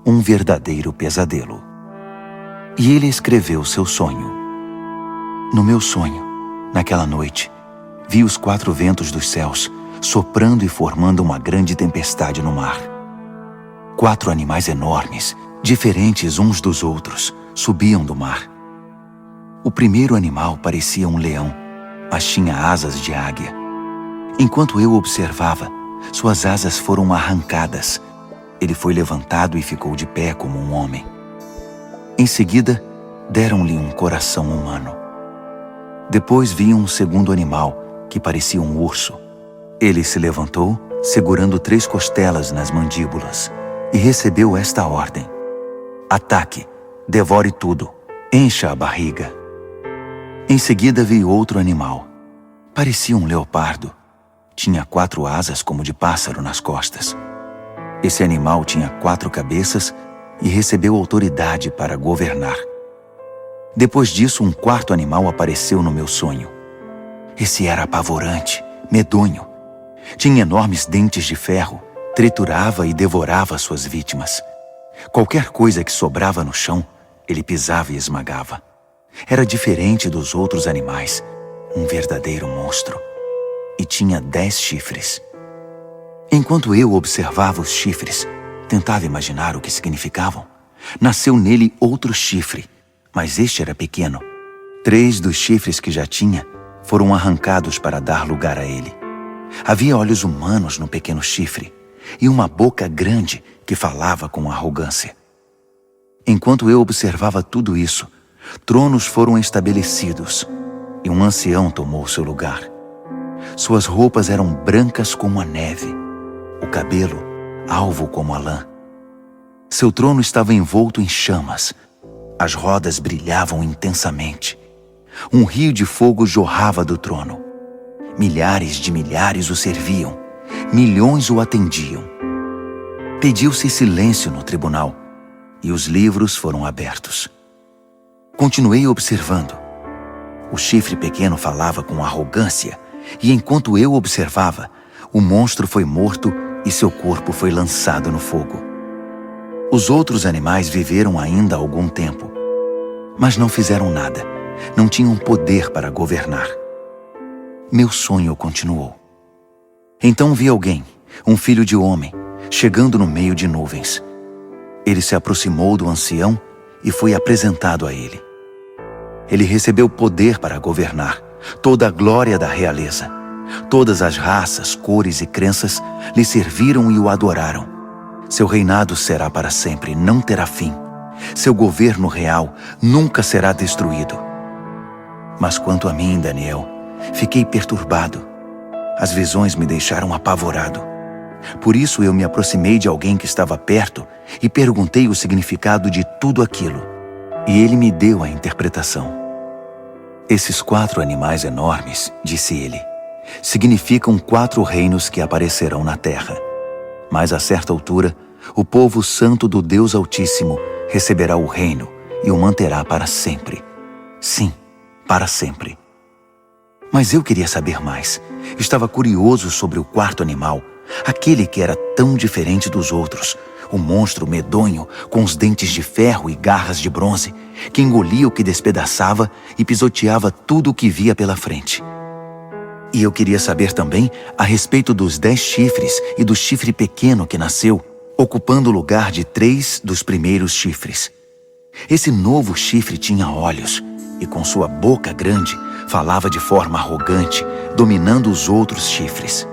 Um verdadeiro pesadelo. E ele escreveu seu sonho. No meu sonho, naquela noite, vi os 4 ventos dos céus soprando e formando uma grande tempestade no mar. 4 animais enormes, diferentes uns dos outros, subiam do mar. O primeiro animal parecia um leão, mas tinha asas de águia. Enquanto eu observava, suas asas foram arrancadas. Ele foi levantado e ficou de pé como um homem. Em seguida, deram-lhe um coração humano. Depois vi um segundo animal, que parecia um urso. Ele se levantou, segurando 3 costelas nas mandíbulas, e recebeu esta ordem: ataque, devore tudo, encha a barriga. Em seguida vi outro animal. Parecia um leopardo. Tinha 4 asas como de pássaro nas costas. Esse animal tinha 4 cabeças e recebeu autoridade para governar. Depois disso, um 4º animal apareceu no meu sonho. Esse era apavorante, medonho. Tinha enormes dentes de ferro, triturava e devorava suas vítimas. Qualquer coisa que sobrava no chão, ele pisava e esmagava. Era diferente dos outros animais, um verdadeiro monstro. E tinha 10 chifres. Enquanto eu observava os chifres, tentava imaginar o que significavam. Nasceu nele outro chifre, mas este era pequeno. 3 dos chifres que já tinha foram arrancados para dar lugar a ele. Havia olhos humanos no pequeno chifre e uma boca grande que falava com arrogância. Enquanto eu observava tudo isso, tronos foram estabelecidos e um ancião tomou seu lugar. Suas roupas eram brancas como a neve, o cabelo alvo como a lã. Seu trono estava envolto em chamas. As rodas brilhavam intensamente. Um rio de fogo jorrava do trono. Milhares de milhares o serviam. Milhões o atendiam. Pediu-se silêncio no tribunal e os livros foram abertos. Continuei observando. O chifre pequeno falava com arrogância e enquanto eu observava, o monstro foi morto e seu corpo foi lançado no fogo. Os outros animais viveram ainda algum tempo, mas não fizeram nada, não tinham poder para governar. Meu sonho continuou. Então vi alguém, um filho de homem, chegando no meio de nuvens. Ele se aproximou do ancião e foi apresentado a ele. Ele recebeu poder para governar, toda a glória da realeza. Todas as raças, cores e crenças lhe serviram e o adoraram. Seu reinado será para sempre, não terá fim. Seu governo real nunca será destruído. Mas quanto a mim, Daniel, fiquei perturbado. As visões me deixaram apavorado. Por isso eu me aproximei de alguém que estava perto e perguntei o significado de tudo aquilo. E ele me deu a interpretação. Esses 4 animais enormes, disse ele, significam 4 reinos que aparecerão na terra. Mas a certa altura, o povo santo do Deus Altíssimo receberá o reino e o manterá para sempre. Sim, para sempre. Mas eu queria saber mais. Estava curioso sobre o 4º animal, aquele que era tão diferente dos outros, o monstro medonho com os dentes de ferro e garras de bronze, que engolia o que despedaçava e pisoteava tudo o que via pela frente. E eu queria saber também a respeito dos 10 chifres e do chifre pequeno que nasceu, ocupando o lugar de 3 dos primeiros chifres. Esse novo chifre tinha olhos e com sua boca grande falava de forma arrogante, dominando os outros chifres.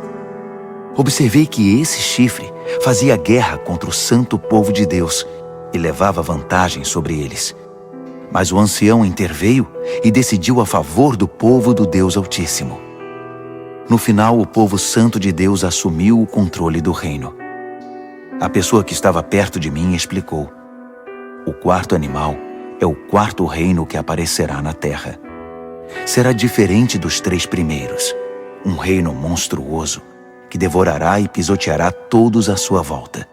Observei que esse chifre fazia guerra contra o santo povo de Deus e levava vantagem sobre eles. Mas o ancião interveio e decidiu a favor do povo do Deus Altíssimo. No final, o povo santo de Deus assumiu o controle do reino. A pessoa que estava perto de mim explicou: o quarto animal é o quarto reino que aparecerá na terra. Será diferente dos 3 primeiros, um reino monstruoso que devorará e pisoteará todos à sua volta.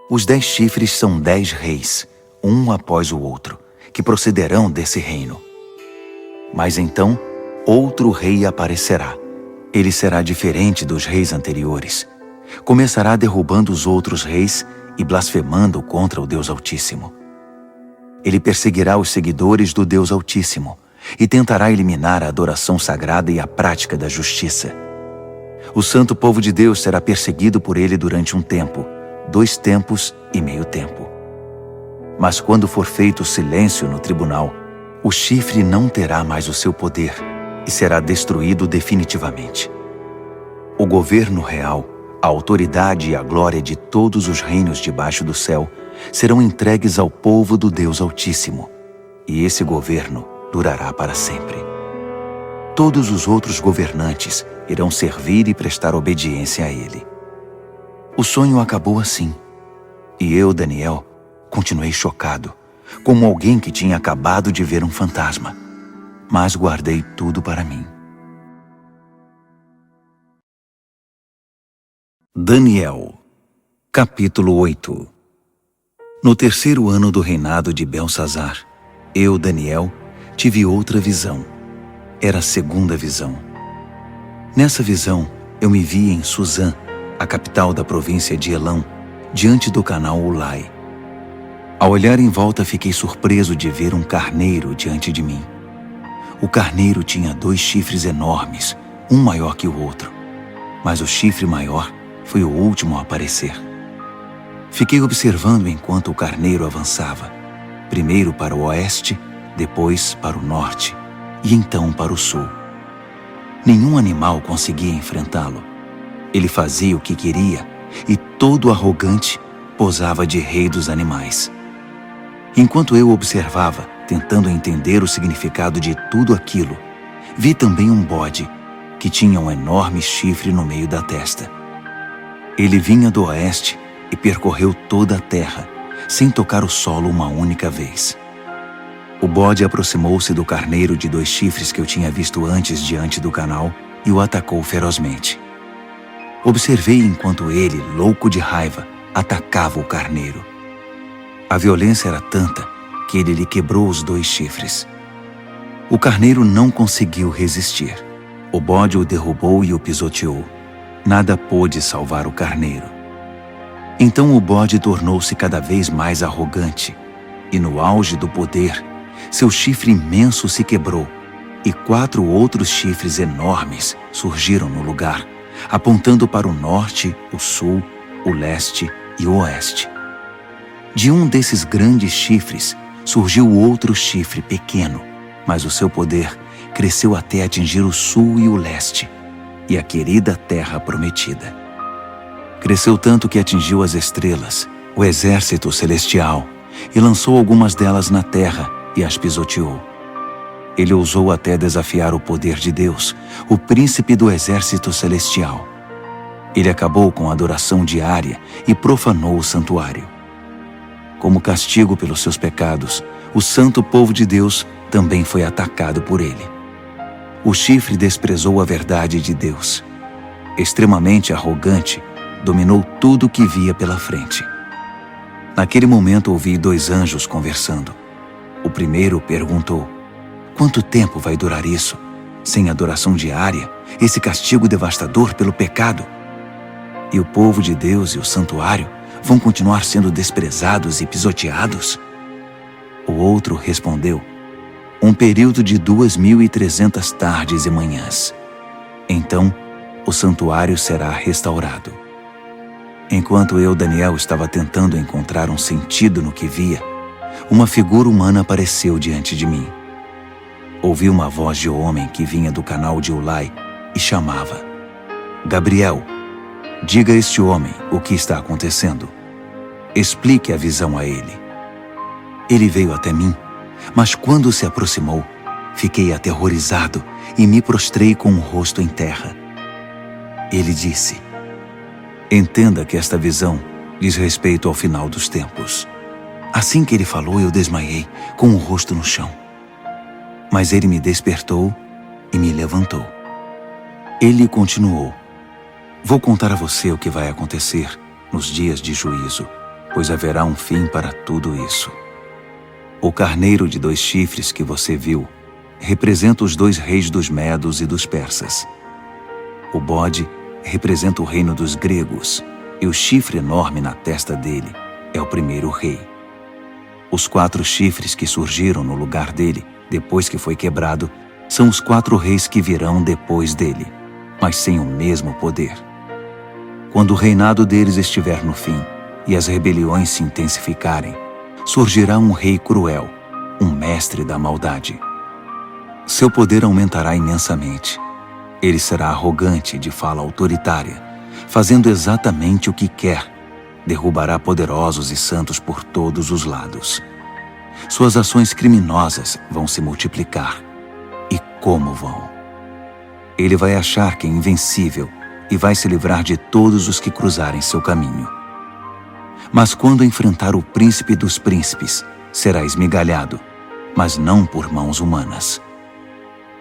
Os 10 chifres são 10 reis, um após o outro, que procederão desse reino. Mas então, outro rei aparecerá. Ele será diferente dos reis anteriores. Começará derrubando os outros reis e blasfemando contra o Deus Altíssimo. Ele perseguirá os seguidores do Deus Altíssimo e tentará eliminar a adoração sagrada e a prática da justiça. O santo povo de Deus será perseguido por ele durante um tempo, 2 tempos e meio tempo. Mas quando for feito silêncio no tribunal, o chifre não terá mais o seu poder e será destruído definitivamente. O governo real, a autoridade e a glória de todos os reinos debaixo do céu serão entregues ao povo do Deus Altíssimo, e esse governo durará para sempre. Todos os outros governantes irão servir e prestar obediência a ele. O sonho acabou assim, e eu, Daniel, continuei chocado, como alguém que tinha acabado de ver um fantasma, mas guardei tudo para mim. Daniel, capítulo 8. No 3º ano do reinado de Belsazar, eu, Daniel, tive outra visão. Era a 2ª visão. Nessa visão, eu me vi em Suzã, a capital da província de Elão, diante do canal Ulai. Ao olhar em volta, fiquei surpreso de ver um carneiro diante de mim. O carneiro tinha 2 chifres enormes, um maior que o outro, mas o chifre maior foi o último a aparecer. Fiquei observando enquanto o carneiro avançava, primeiro para o oeste, depois para o norte e então para o sul. Nenhum animal conseguia enfrentá-lo. Ele fazia o que queria e, todo arrogante, posava de rei dos animais. Enquanto eu observava, tentando entender o significado de tudo aquilo, vi também um bode que tinha um enorme chifre no meio da testa. Ele vinha do oeste e percorreu toda a terra, sem tocar o solo uma única vez. O bode aproximou-se do carneiro de 2 chifres que eu tinha visto antes diante do canal e o atacou ferozmente. Observei enquanto ele, louco de raiva, atacava o carneiro. A violência era tanta que ele lhe quebrou os 2 chifres. O carneiro não conseguiu resistir. O bode o derrubou e o pisoteou. Nada pôde salvar o carneiro. Então o bode tornou-se cada vez mais arrogante, e no auge do poder, seu chifre imenso se quebrou, e 4 outros chifres enormes surgiram no lugar, apontando para o norte, o sul, o leste e o oeste. De um desses grandes chifres surgiu outro chifre pequeno, mas o seu poder cresceu até atingir o sul e o leste, e a querida terra prometida. Cresceu tanto que atingiu as estrelas, o exército celestial, e lançou algumas delas na terra e as pisoteou. Ele ousou até desafiar o poder de Deus, o príncipe do exército celestial. Ele acabou com a adoração diária e profanou o santuário. Como castigo pelos seus pecados, o santo povo de Deus também foi atacado por ele. O chifre desprezou a verdade de Deus. Extremamente arrogante, dominou tudo o que via pela frente. Naquele momento ouvi 2 anjos conversando. O primeiro perguntou: quanto tempo vai durar isso? Sem adoração diária, esse castigo devastador pelo pecado? E o povo de Deus e o santuário vão continuar sendo desprezados e pisoteados? O outro respondeu: um período de 2.300 tardes e manhãs. Então, o santuário será restaurado. Enquanto eu, Daniel, estava tentando encontrar um sentido no que via, uma figura humana apareceu diante de mim. Ouvi uma voz de homem que vinha do canal de Ulai e chamava: Gabriel, diga a este homem o que está acontecendo. Explique a visão a ele. Ele veio até mim, mas quando se aproximou, fiquei aterrorizado e me prostrei com o rosto em terra. Ele disse: entenda que esta visão diz respeito ao final dos tempos. Assim que ele falou, eu desmaiei, com o rosto no chão. Mas ele me despertou e me levantou. Ele continuou: vou contar a você o que vai acontecer nos dias de juízo, pois haverá um fim para tudo isso. O carneiro de 2 chifres que você viu representa os 2 reis dos Medos e dos Persas. O bode representa o reino dos gregos, e o chifre enorme na testa dele é o primeiro rei. Os 4 chifres que surgiram no lugar dele, depois que foi quebrado, são os 4 reis que virão depois dele, mas sem o mesmo poder. Quando o reinado deles estiver no fim e as rebeliões se intensificarem, surgirá um rei cruel, um mestre da maldade. Seu poder aumentará imensamente. Ele será arrogante, de fala autoritária, fazendo exatamente o que quer. Derrubará poderosos e santos por todos os lados. Suas ações criminosas vão se multiplicar. E como vão? Ele vai achar que é invencível e vai se livrar de todos os que cruzarem seu caminho. Mas quando enfrentar o príncipe dos príncipes, será esmigalhado, mas não por mãos humanas.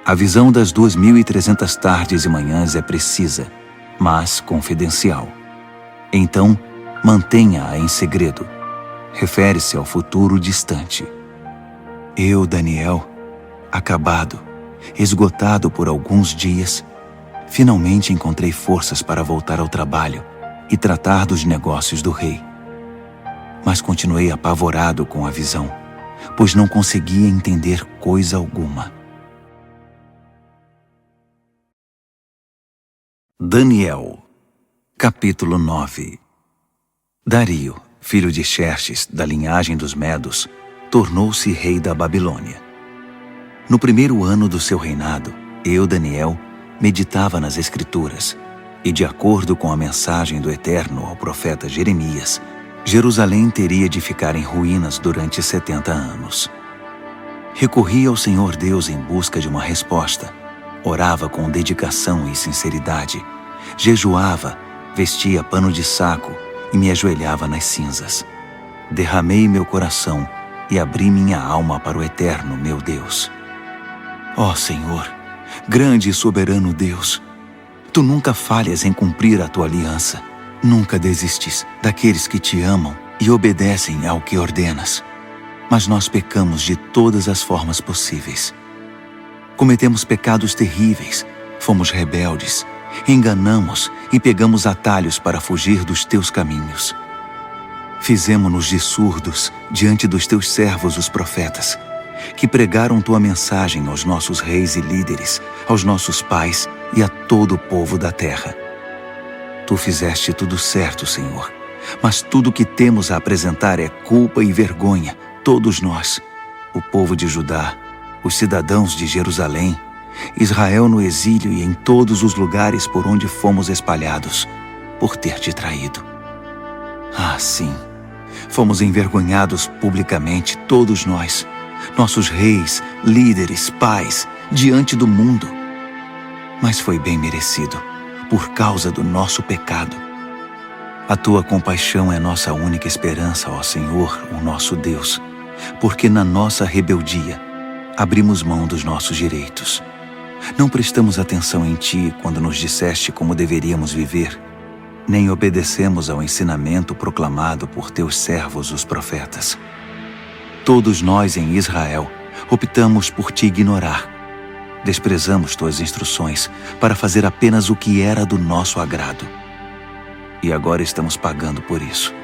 A visão das 2.300 tardes e manhãs é precisa, mas confidencial. Então, mantenha-a em segredo. Refere-se ao futuro distante. Eu, Daniel, acabado, esgotado por alguns dias, finalmente encontrei forças para voltar ao trabalho e tratar dos negócios do rei. Mas continuei apavorado com a visão, pois não conseguia entender coisa alguma. Daniel, capítulo 9. Dario, filho de Xerxes, da linhagem dos Medos, tornou-se rei da Babilônia. No primeiro ano do seu reinado, eu, Daniel, meditava nas Escrituras, e de acordo com a mensagem do Eterno ao profeta Jeremias, Jerusalém teria de ficar em ruínas durante 70 anos. Recorri ao Senhor Deus em busca de uma resposta, orava com dedicação e sinceridade, jejuava, vestia pano de saco e me ajoelhava nas cinzas. Derramei meu coração e abri minha alma para o Eterno, meu Deus. Ó Senhor, grande e soberano Deus, Tu nunca falhas em cumprir a Tua aliança. Nunca desistes daqueles que Te amam e obedecem ao que ordenas. Mas nós pecamos de todas as formas possíveis. Cometemos pecados terríveis, fomos rebeldes, enganamos e pegamos atalhos para fugir dos Teus caminhos. Fizemo-nos de surdos diante dos Teus servos, os profetas, que pregaram Tua mensagem aos nossos reis e líderes, aos nossos pais e a todo o povo da terra. Tu fizeste tudo certo, Senhor, mas tudo que temos a apresentar é culpa e vergonha, todos nós, o povo de Judá, os cidadãos de Jerusalém, Israel no exílio e em todos os lugares por onde fomos espalhados, por ter Te traído. Ah, sim, fomos envergonhados publicamente, todos nós, nossos reis, líderes, pais, diante do mundo. Mas foi bem merecido, por causa do nosso pecado. A Tua compaixão é nossa única esperança, ó Senhor, o nosso Deus, porque na nossa rebeldia abrimos mão dos nossos direitos. Não prestamos atenção em Ti quando nos disseste como deveríamos viver, nem obedecemos ao ensinamento proclamado por Teus servos, os profetas. Todos nós em Israel optamos por Te ignorar. Desprezamos Tuas instruções para fazer apenas o que era do nosso agrado. E agora estamos pagando por isso.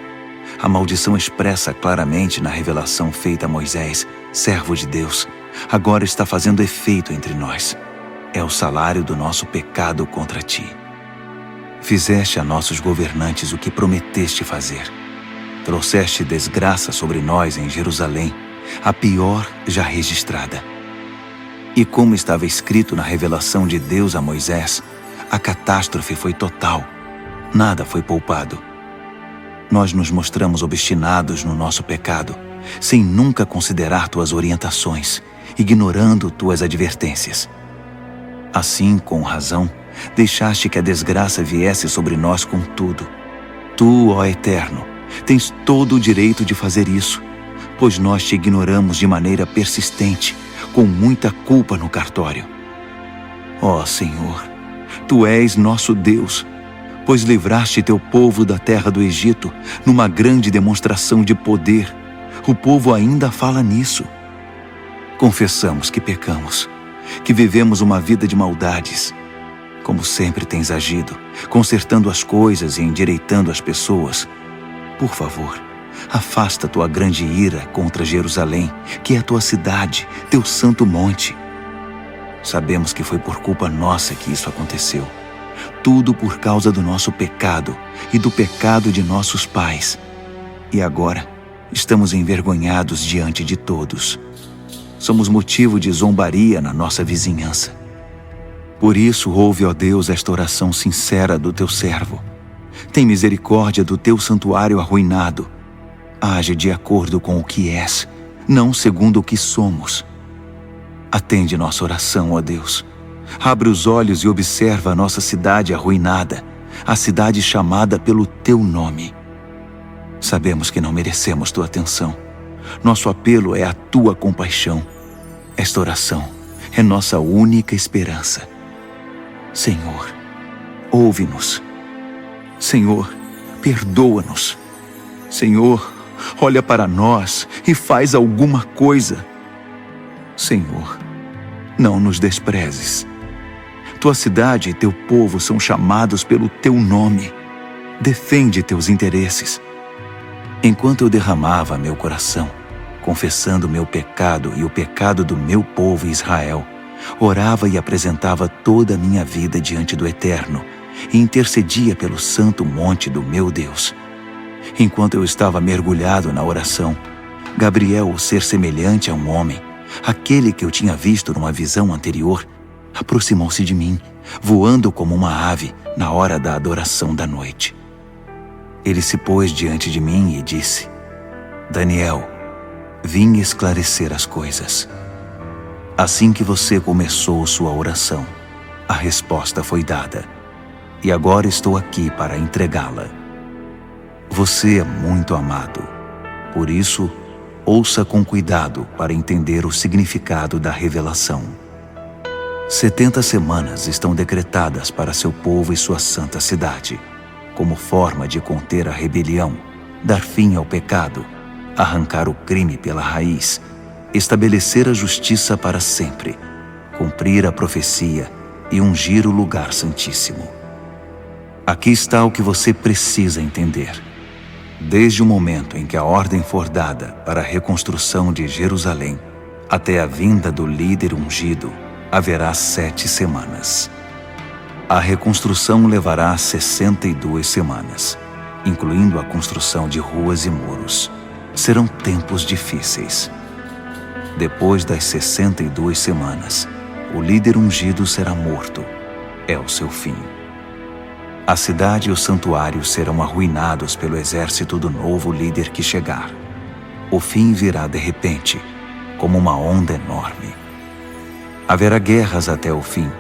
A maldição expressa claramente na revelação feita a Moisés, servo de Deus, agora está fazendo efeito entre nós. É o salário do nosso pecado contra Ti. Fizeste a nossos governantes o que prometeste fazer. Trouxeste desgraça sobre nós em Jerusalém, a pior já registrada. E como estava escrito na revelação de Deus a Moisés, a catástrofe foi total. Nada foi poupado. Nós nos mostramos obstinados no nosso pecado, sem nunca considerar tuas orientações, ignorando tuas advertências. Assim, com razão, deixaste que a desgraça viesse sobre nós com tudo. Tu, ó Eterno, tens todo o direito de fazer isso, pois nós te ignoramos de maneira persistente, com muita culpa no cartório. Ó Senhor, Tu és nosso Deus, pois livraste teu povo da terra do Egito numa grande demonstração de poder. O povo ainda fala nisso. Confessamos que pecamos, que vivemos uma vida de maldades. Como sempre tens agido, consertando as coisas e endireitando as pessoas. Por favor, afasta tua grande ira contra Jerusalém, que é tua cidade, teu santo monte. Sabemos que foi por culpa nossa que isso aconteceu. Tudo por causa do nosso pecado e do pecado de nossos pais. E agora estamos envergonhados diante de todos. Somos motivo de zombaria na nossa vizinhança. Por isso, ouve, ó Deus, esta oração sincera do teu servo. Tem misericórdia do teu santuário arruinado. Age de acordo com o que és, não segundo o que somos. Atende nossa oração, ó Deus. Abre os olhos e observa a nossa cidade arruinada, a cidade chamada pelo teu nome. Sabemos que não merecemos tua atenção. Nosso apelo é a tua compaixão. Esta oração é nossa única esperança. Senhor, ouve-nos. Senhor, perdoa-nos. Senhor, olha para nós e faz alguma coisa. Senhor, não nos desprezes. Tua cidade e teu povo são chamados pelo teu nome. Defende teus interesses. Enquanto eu derramava meu coração, confessando meu pecado e o pecado do meu povo Israel, orava e apresentava toda a minha vida diante do Eterno e intercedia pelo santo monte do meu Deus. Enquanto eu estava mergulhado na oração, Gabriel, o ser semelhante a um homem, aquele que eu tinha visto numa visão anterior, aproximou-se de mim, voando como uma ave na hora da adoração da noite. Ele se pôs diante de mim e disse: Daniel, vim esclarecer as coisas. Assim que você começou sua oração, a resposta foi dada, e agora estou aqui para entregá-la. Você é muito amado, por isso, ouça com cuidado para entender o significado da revelação. 70 semanas estão decretadas para seu povo e sua santa cidade, como forma de conter a rebelião, dar fim ao pecado, arrancar o crime pela raiz, estabelecer a justiça para sempre, cumprir a profecia e ungir o lugar santíssimo. Aqui está o que você precisa entender. Desde o momento em que a ordem for dada para a reconstrução de Jerusalém, até a vinda do líder ungido, haverá 7 semanas. A reconstrução levará 62 semanas, incluindo a construção de ruas e muros. Serão tempos difíceis. Depois das 62 semanas, o líder ungido será morto. É o seu fim. A cidade e o santuário serão arruinados pelo exército do novo líder que chegar. O fim virá de repente, como uma onda enorme. Haverá guerras até o fim,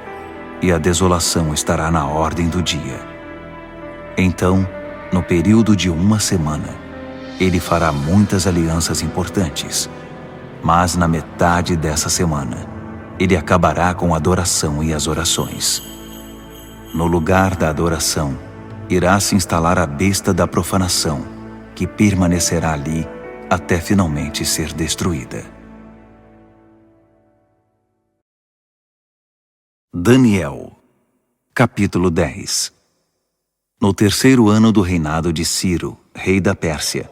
e a desolação estará na ordem do dia. Então, no período de 1 semana, ele fará muitas alianças importantes, mas na metade dessa semana, ele acabará com a adoração e as orações. No lugar da adoração, irá se instalar a besta da profanação, que permanecerá ali até finalmente ser destruída. Daniel, capítulo 10. No 3º ano do reinado de Ciro, rei da Pérsia,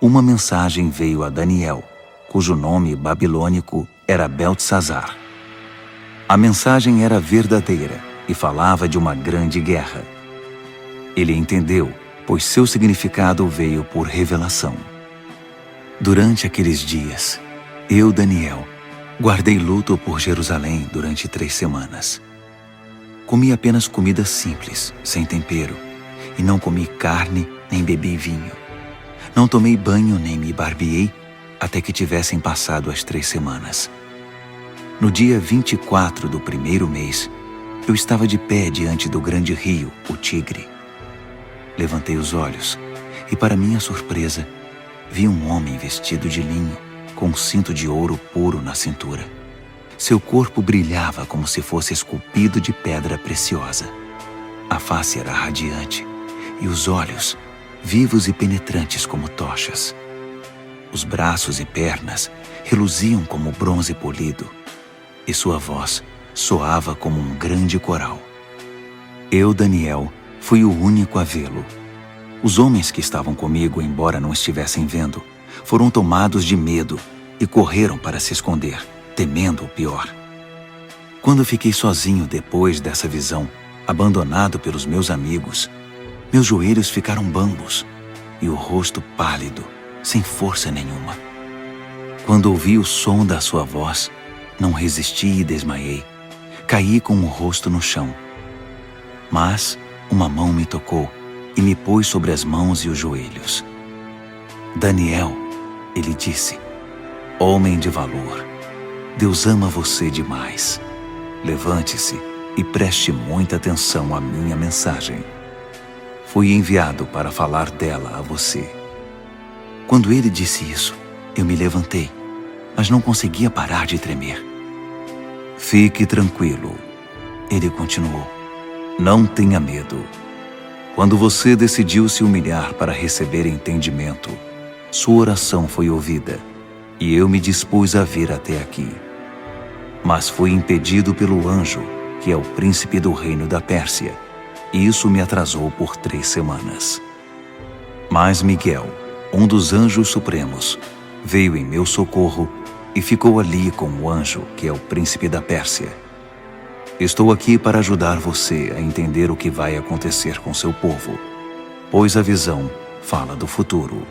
uma mensagem veio a Daniel, cujo nome babilônico era Beltesazar. A mensagem era verdadeira e falava de uma grande guerra. Ele entendeu, pois seu significado veio por revelação. Durante aqueles dias, eu, Daniel, guardei luto por Jerusalém durante 3 semanas. Comi apenas comida simples, sem tempero, e não comi carne nem bebi vinho. Não tomei banho nem me barbeei até que tivessem passado as 3 semanas. No dia 24 do primeiro mês, eu estava de pé diante do grande rio, o Tigre. Levantei os olhos e, para minha surpresa, vi um homem vestido de linho, com um cinto de ouro puro na cintura. Seu corpo brilhava como se fosse esculpido de pedra preciosa. A face era radiante e os olhos, vivos e penetrantes como tochas. Os braços e pernas reluziam como bronze polido, e sua voz soava como um grande coral. Eu, Daniel, fui o único a vê-lo. Os homens que estavam comigo, embora não estivessem vendo, foram tomados de medo e correram para se esconder, temendo o pior. Quando fiquei sozinho depois dessa visão, abandonado pelos meus amigos, meus joelhos ficaram bambos e o rosto pálido, sem força nenhuma. Quando ouvi o som da sua voz, não resisti e desmaiei. Caí com o rosto no chão. Mas uma mão me tocou e me pôs sobre as mãos e os joelhos. Daniel, ele disse, homem de valor, Deus ama você demais. Levante-se e preste muita atenção à minha mensagem. Fui enviado para falar dela a você. Quando ele disse isso, eu me levantei, mas não conseguia parar de tremer. Fique tranquilo, ele continuou. Não tenha medo. Quando você decidiu se humilhar para receber entendimento, sua oração foi ouvida, e eu me dispus a vir até aqui. Mas fui impedido pelo anjo, que é o príncipe do reino da Pérsia, e isso me atrasou por 3 semanas. Mas Miguel, um dos anjos supremos, veio em meu socorro e ficou ali com o anjo, que é o príncipe da Pérsia. Estou aqui para ajudar você a entender o que vai acontecer com seu povo, pois a visão fala do futuro.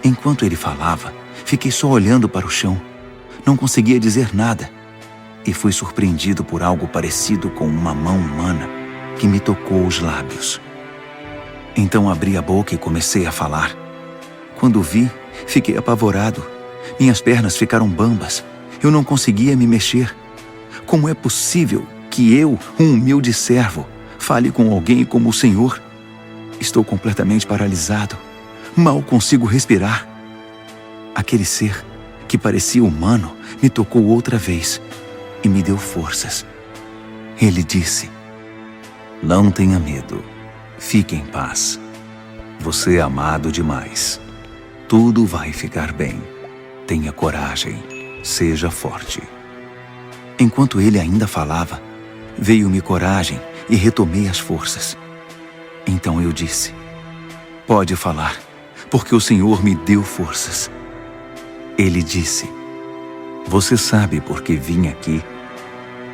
Enquanto ele falava, fiquei só olhando para o chão. Não conseguia dizer nada e fui surpreendido por algo parecido com uma mão humana que me tocou os lábios. Então abri a boca e comecei a falar. Quando vi, fiquei apavorado. Minhas pernas ficaram bambas. Eu não conseguia me mexer. Como é possível que eu, um humilde servo, fale com alguém como o Senhor? Estou completamente paralisado. Mal consigo respirar. Aquele ser, que parecia humano, me tocou outra vez e me deu forças. Ele disse, não tenha medo. Fique em paz. Você é amado demais. Tudo vai ficar bem. Tenha coragem. Seja forte. Enquanto ele ainda falava, veio-me coragem e retomei as forças. Então eu disse, pode falar, porque o Senhor me deu forças. Ele disse, você sabe por que vim aqui?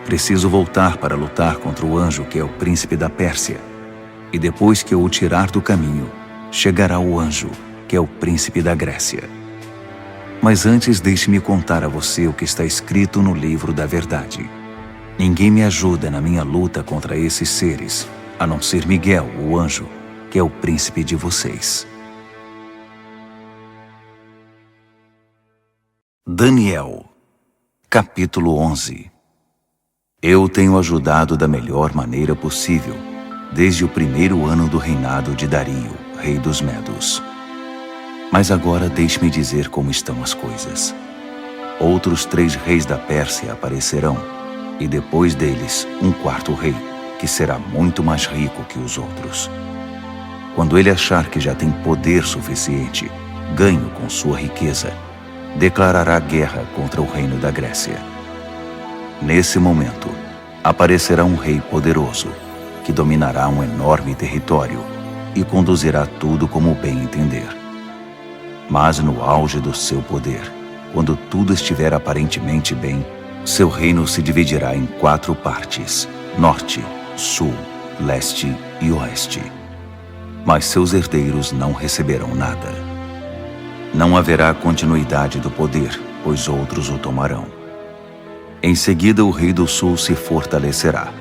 Preciso voltar para lutar contra o anjo que é o príncipe da Pérsia. E depois que eu o tirar do caminho, chegará o anjo, que é o príncipe da Grécia. Mas antes deixe-me contar a você o que está escrito no livro da verdade. Ninguém me ajuda na minha luta contra esses seres, a não ser Miguel, o anjo, que é o príncipe de vocês. Daniel, capítulo 11. Eu tenho ajudado da melhor maneira possível, desde o primeiro ano do reinado de Dario, rei dos Medos. Mas agora deixe-me dizer como estão as coisas. Outros 3 reis da Pérsia aparecerão, e depois deles um 4º rei, que será muito mais rico que os outros. Quando ele achar que já tem poder suficiente, ganho com sua riqueza, declarará guerra contra o reino da Grécia. Nesse momento, aparecerá um rei poderoso, que dominará um enorme território e conduzirá tudo como bem entender. Mas no auge do seu poder, quando tudo estiver aparentemente bem, seu reino se dividirá em 4 partes: norte, sul, leste e oeste. Mas seus herdeiros não receberão nada. Não haverá continuidade do poder, pois outros o tomarão. Em seguida, o rei do sul se fortalecerá,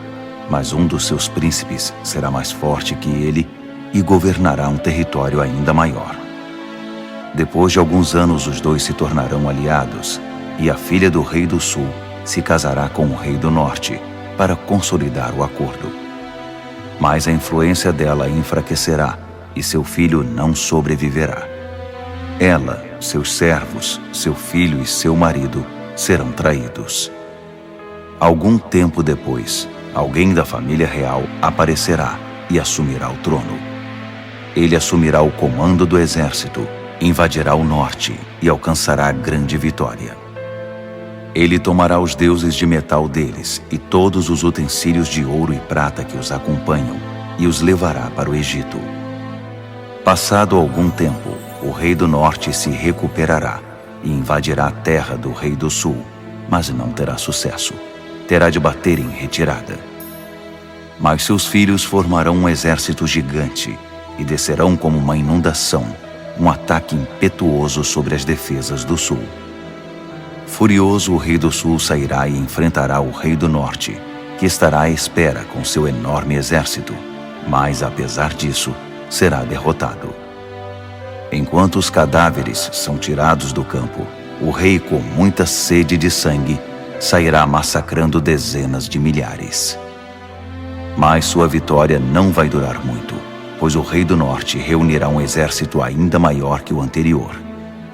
mas um dos seus príncipes será mais forte que ele e governará um território ainda maior. Depois de alguns anos, os dois se tornarão aliados, e a filha do rei do sul se casará com o rei do norte para consolidar o acordo. Mas a influência dela enfraquecerá e seu filho não sobreviverá. Ela, seus servos, seu filho e seu marido serão traídos. Algum tempo depois, alguém da família real aparecerá e assumirá o trono. Ele assumirá o comando do exército, invadirá o norte e alcançará grande vitória. Ele tomará os deuses de metal deles e todos os utensílios de ouro e prata que os acompanham e os levará para o Egito. Passado algum tempo, o rei do norte se recuperará e invadirá a terra do rei do sul, mas não terá sucesso. Terá de bater em retirada. Mas seus filhos formarão um exército gigante e descerão como uma inundação, um ataque impetuoso sobre as defesas do sul. Furioso, o rei do sul sairá e enfrentará o rei do norte, que estará à espera com seu enorme exército, mas, apesar disso, será derrotado. Enquanto os cadáveres são tirados do campo, o rei, com muita sede de sangue, sairá massacrando dezenas de milhares. Mas sua vitória não vai durar muito, pois o rei do norte reunirá um exército ainda maior que o anterior,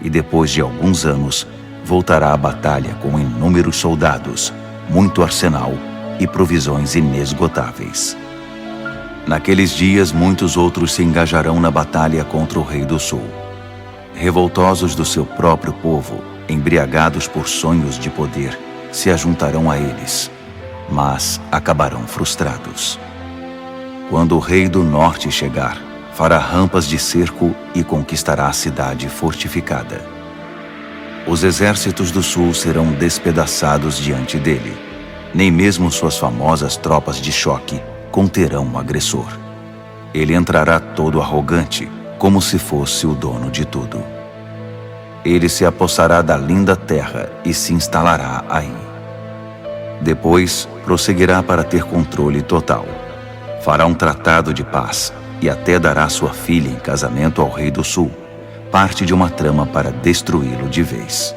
e depois de alguns anos, voltará à batalha com inúmeros soldados, muito arsenal e provisões inesgotáveis. Naqueles dias, muitos outros se engajarão na batalha contra o rei do sul. Revoltosos do seu próprio povo, embriagados por sonhos de poder, se ajuntarão a eles, mas acabarão frustrados. Quando o rei do norte chegar, fará rampas de cerco e conquistará a cidade fortificada. Os exércitos do sul serão despedaçados diante dele. Nem mesmo suas famosas tropas de choque conterão o agressor. Ele entrará todo arrogante, como se fosse o dono de tudo. Ele se apossará da linda terra e se instalará aí. Depois, prosseguirá para ter controle total. Fará um tratado de paz e até dará sua filha em casamento ao rei do sul, parte de uma trama para destruí-lo de vez.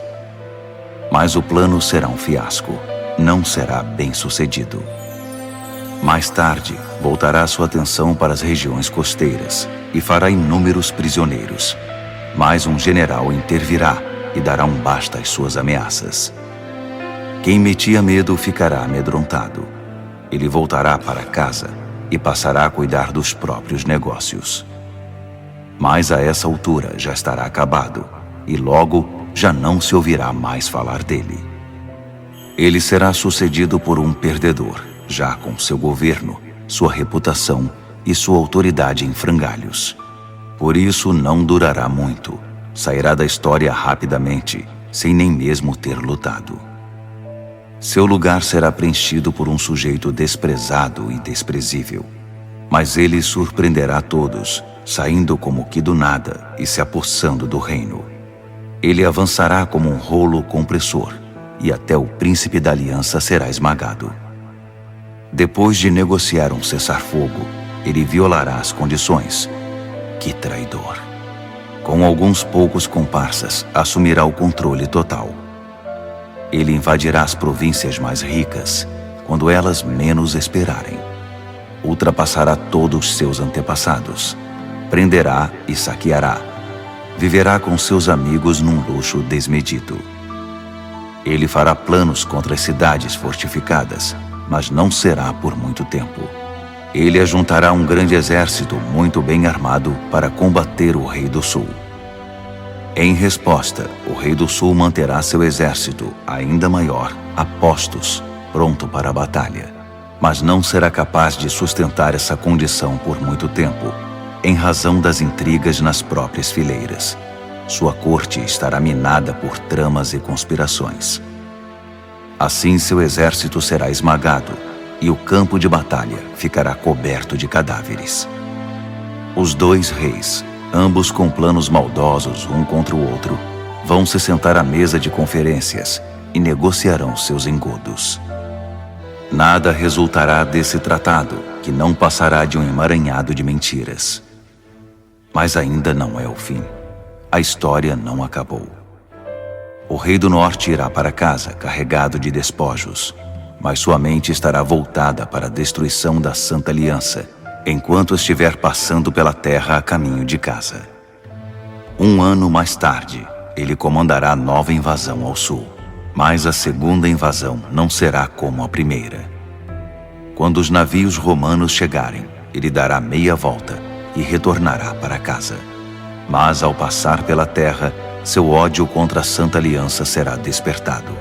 Mas o plano será um fiasco, não será bem sucedido. Mais tarde, voltará sua atenção para as regiões costeiras e fará inúmeros prisioneiros. Mas um general intervirá e dará um basta às suas ameaças. Quem metia medo ficará amedrontado. Ele voltará para casa e passará a cuidar dos próprios negócios. Mas a essa altura já estará acabado e logo já não se ouvirá mais falar dele. Ele será sucedido por um perdedor, já com seu governo, sua reputação e sua autoridade em frangalhos. Por isso não durará muito, sairá da história rapidamente, sem nem mesmo ter lutado. Seu lugar será preenchido por um sujeito desprezado e desprezível. Mas ele surpreenderá todos, saindo como que do nada e se apossando do reino. Ele avançará como um rolo compressor, e até o príncipe da aliança será esmagado. Depois de negociar um cessar-fogo, ele violará as condições. Que traidor! Com alguns poucos comparsas, assumirá o controle total. Ele invadirá as províncias mais ricas, quando elas menos esperarem. Ultrapassará todos seus antepassados. Prenderá e saqueará. Viverá com seus amigos num luxo desmedido. Ele fará planos contra as cidades fortificadas, mas não será por muito tempo. Ele ajuntará um grande exército muito bem armado para combater o rei do sul. Em resposta, o rei do sul manterá seu exército, ainda maior, a postos, pronto para a batalha. Mas não será capaz de sustentar essa condição por muito tempo, em razão das intrigas nas próprias fileiras. Sua corte estará minada por tramas e conspirações. Assim seu exército será esmagado, e o campo de batalha ficará coberto de cadáveres. Os dois reis, ambos com planos maldosos um contra o outro, vão se sentar à mesa de conferências e negociarão seus engodos. Nada resultará desse tratado, que não passará de um emaranhado de mentiras. Mas ainda não é o fim. a história não acabou. O rei do norte irá para casa carregado de despojos, mas sua mente estará voltada para a destruição da Santa Aliança, enquanto estiver passando pela terra a caminho de casa. 1 ano mais tarde, ele comandará nova invasão ao sul, mas a segunda invasão não será como a primeira. Quando os navios romanos chegarem, ele dará meia volta e retornará para casa. Mas ao passar pela terra, seu ódio contra a Santa Aliança será despertado.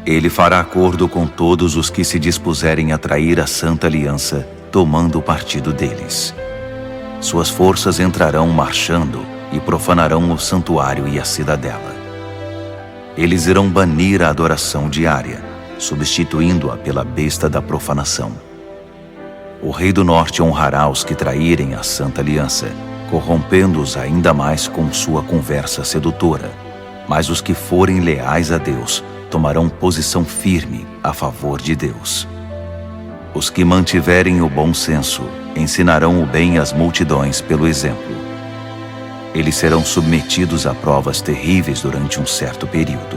Ele fará acordo com todos os que se dispuserem a trair a Santa Aliança, tomando o partido deles. Suas forças entrarão marchando e profanarão o santuário e a cidadela. Eles irão banir a adoração diária, substituindo-a pela besta da profanação. O rei do norte honrará os que traírem a Santa Aliança, corrompendo-os ainda mais com sua conversa sedutora. Mas os que forem leais a Deus tomarão posição firme a favor de Deus. Os que mantiverem o bom senso ensinarão o bem às multidões pelo exemplo. Eles serão submetidos a provas terríveis durante um certo período.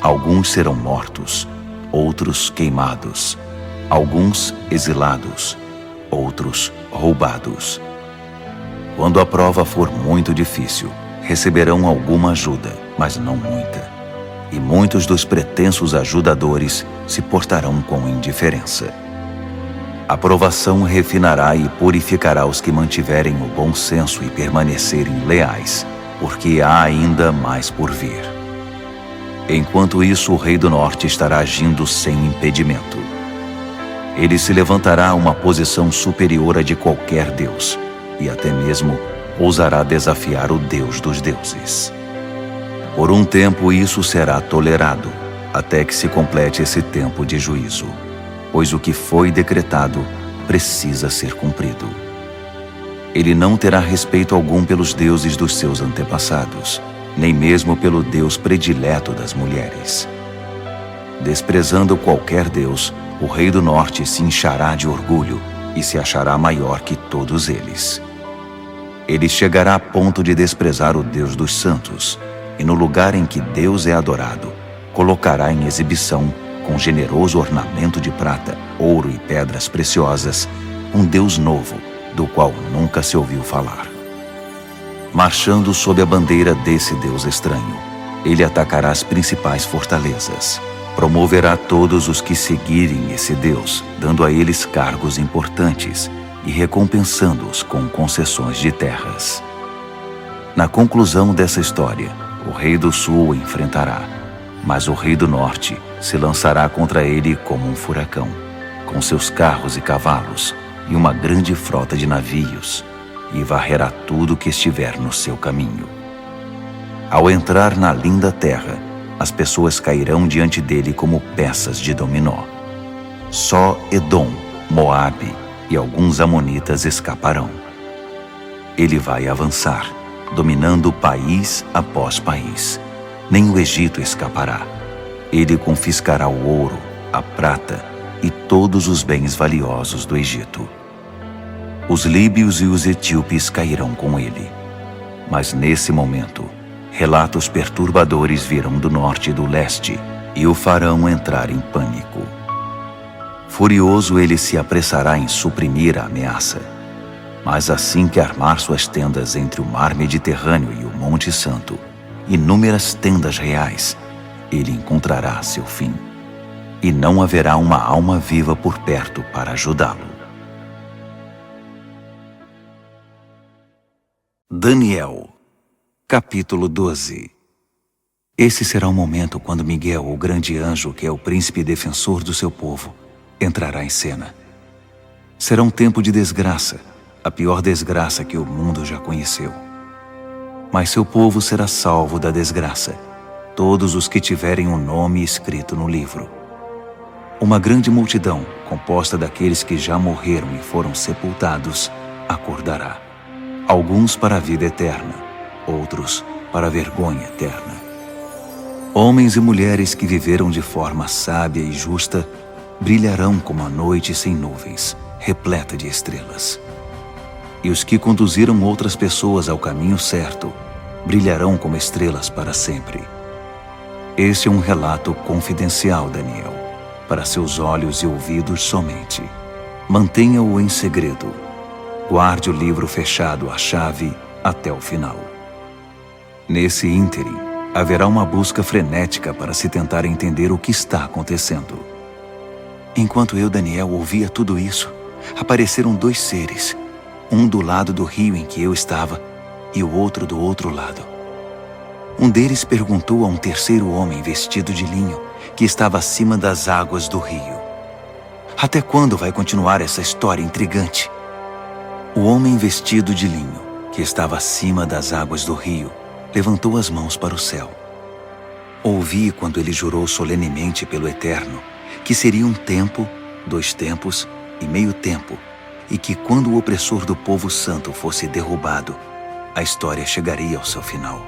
Alguns serão mortos, outros queimados, alguns exilados, outros roubados. Quando a prova for muito difícil, receberão alguma ajuda, mas não muita. E muitos dos pretensos ajudadores se portarão com indiferença. A provação refinará e purificará os que mantiverem o bom senso e permanecerem leais, porque há ainda mais por vir. Enquanto isso, o rei do norte estará agindo sem impedimento. Ele se levantará a uma posição superior à de qualquer deus, e até mesmo ousará desafiar o Deus dos deuses. Por um tempo isso será tolerado, até que se complete esse tempo de juízo, pois o que foi decretado precisa ser cumprido. Ele não terá respeito algum pelos deuses dos seus antepassados, nem mesmo pelo Deus predileto das mulheres. Desprezando qualquer Deus, o rei do norte se inchará de orgulho e se achará maior que todos eles. Ele chegará a ponto de desprezar o Deus dos santos, e no lugar em que Deus é adorado, colocará em exibição, com generoso ornamento de prata, ouro e pedras preciosas, um Deus novo, do qual nunca se ouviu falar. Marchando sob a bandeira desse Deus estranho, ele atacará as principais fortalezas. Promoverá todos os que seguirem esse Deus, dando a eles cargos importantes e recompensando-os com concessões de terras. Na conclusão dessa história, o rei do sul o enfrentará, mas o rei do norte se lançará contra ele como um furacão, com seus carros e cavalos e uma grande frota de navios, e varrerá tudo que estiver no seu caminho. Ao entrar na linda terra, as pessoas cairão diante dele como peças de dominó. Só Edom, Moabe e alguns amonitas escaparão. Ele vai avançar, dominando país após país. Nem o Egito escapará. Ele confiscará o ouro, a prata e todos os bens valiosos do Egito. Os líbios e os etíopes cairão com ele. Mas nesse momento, relatos perturbadores virão do norte e do leste e o farão entrar em pânico. Furioso, ele se apressará em suprimir a ameaça. Mas assim que armar suas tendas entre o mar Mediterrâneo e o Monte Santo, inúmeras tendas reais, ele encontrará seu fim. E não haverá uma alma viva por perto para ajudá-lo. Daniel, capítulo 12. Esse será o momento quando Miguel, o grande anjo, que é o príncipe defensor do seu povo, entrará em cena. Será um tempo de desgraça, a pior desgraça que o mundo já conheceu. Mas seu povo será salvo da desgraça, todos os que tiverem o nome escrito no livro. Uma grande multidão, composta daqueles que já morreram e foram sepultados, acordará. Alguns para a vida eterna, outros para a vergonha eterna. Homens e mulheres que viveram de forma sábia e justa brilharão como a noite sem nuvens, repleta de estrelas. E os que conduziram outras pessoas ao caminho certo brilharão como estrelas para sempre. Este é um relato confidencial, Daniel, para seus olhos e ouvidos somente. Mantenha-o em segredo. Guarde o livro fechado à chave até o final. Nesse ínterim, haverá uma busca frenética para se tentar entender o que está acontecendo. Enquanto eu, Daniel, ouvia tudo isso, apareceram dois seres, um do lado do rio em que eu estava e o outro do outro lado. Um deles perguntou a um terceiro homem vestido de linho que estava acima das águas do rio: até quando vai continuar essa história intrigante? O homem vestido de linho, que estava acima das águas do rio, levantou as mãos para o céu. Ouvi quando ele jurou solenemente pelo Eterno que seria um tempo, 2 tempos e meio tempo, e que quando o opressor do povo santo fosse derrubado, a história chegaria ao seu final.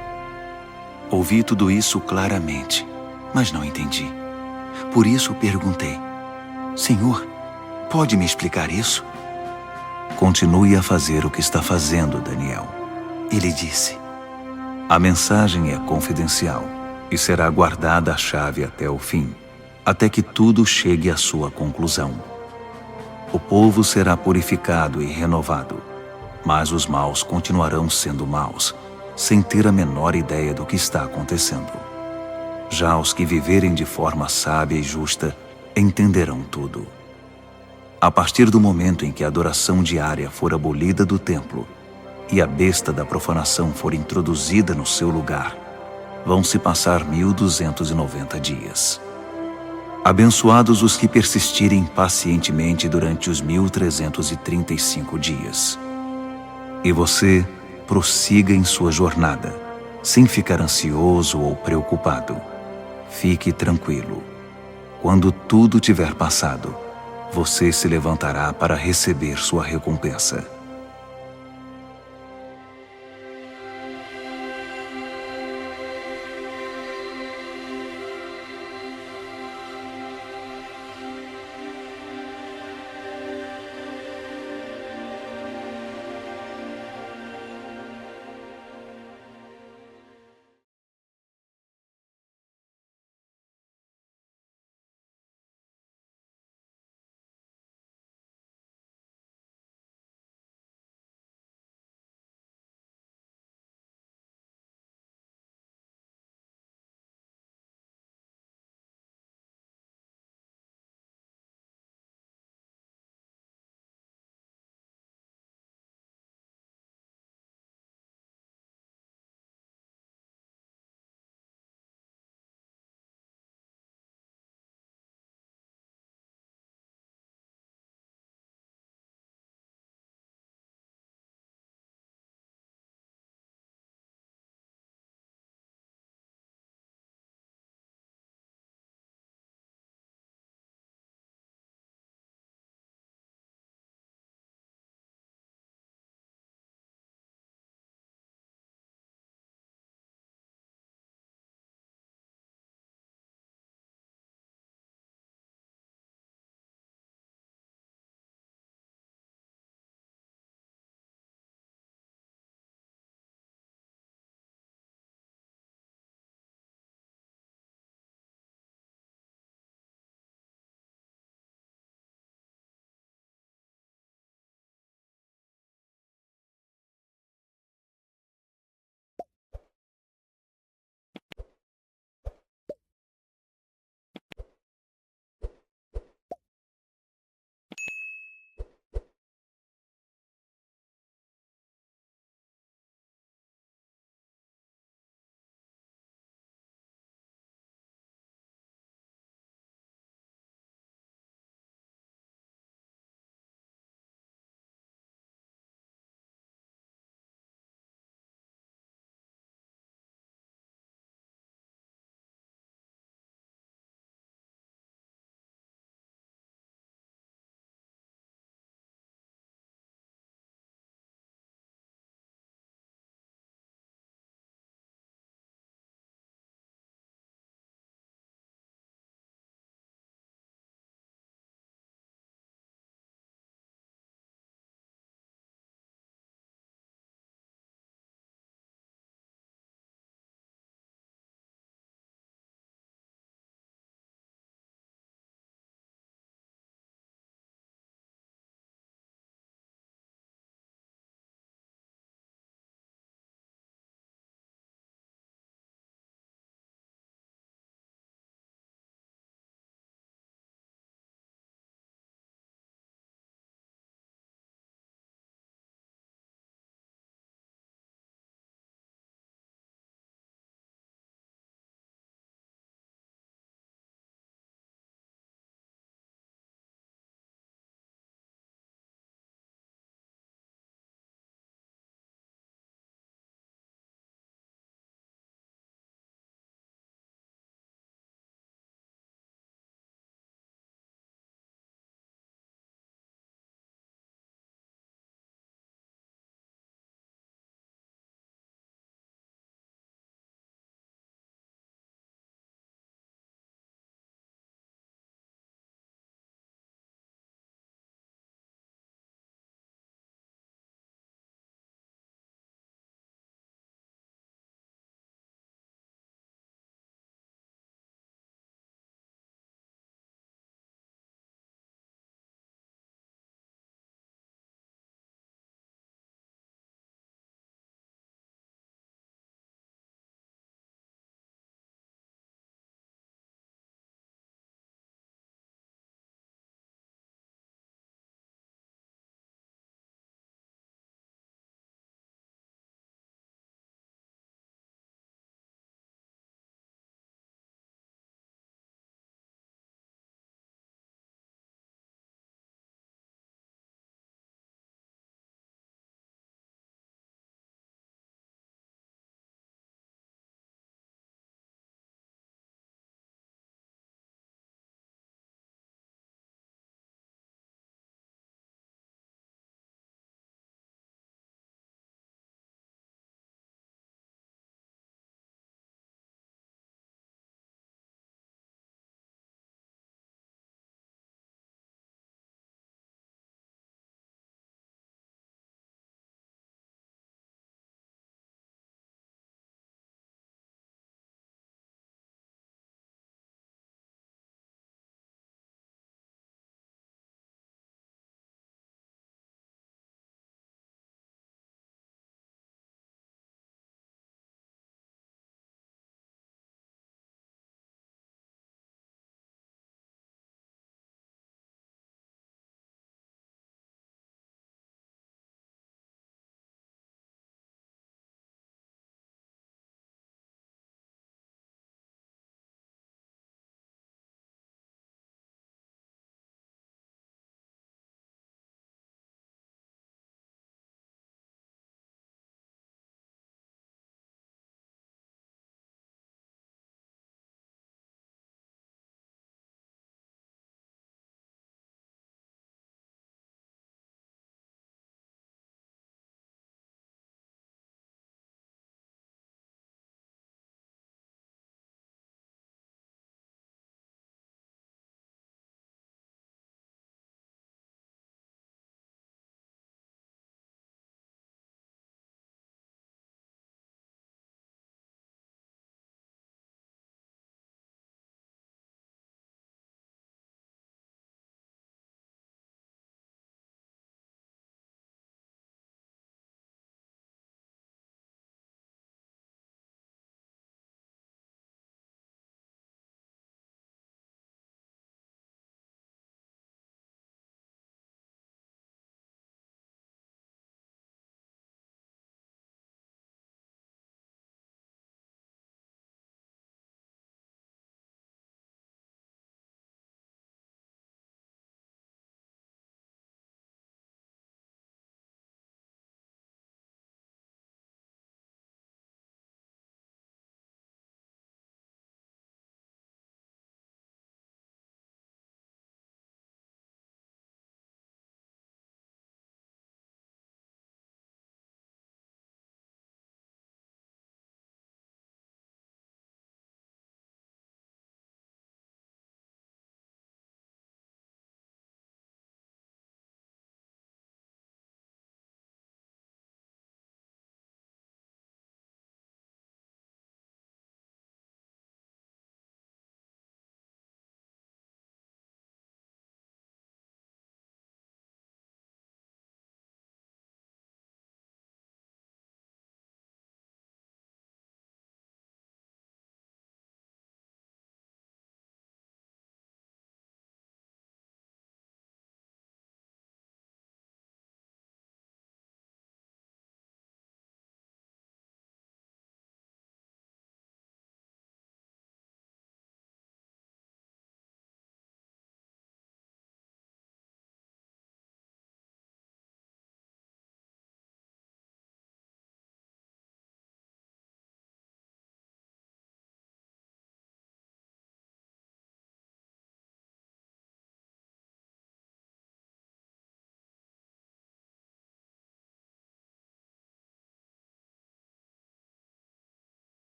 Ouvi tudo isso claramente, mas não entendi. Por isso perguntei: Senhor, pode me explicar isso? Continue a fazer o que está fazendo, Daniel. Ele disse: a mensagem é confidencial e será guardada a chave até o fim, até que tudo chegue à sua conclusão. O povo será purificado e renovado, mas os maus continuarão sendo maus, sem ter a menor ideia do que está acontecendo. Já os que viverem de forma sábia e justa entenderão tudo. A partir do momento em que a adoração diária for abolida do templo e a besta da profanação for introduzida no seu lugar, vão se passar 1290 dias. Abençoados os que persistirem pacientemente durante os 1335 dias. E você prossiga em sua jornada, sem ficar ansioso ou preocupado. Fique tranquilo. Quando tudo tiver passado, você se levantará para receber sua recompensa.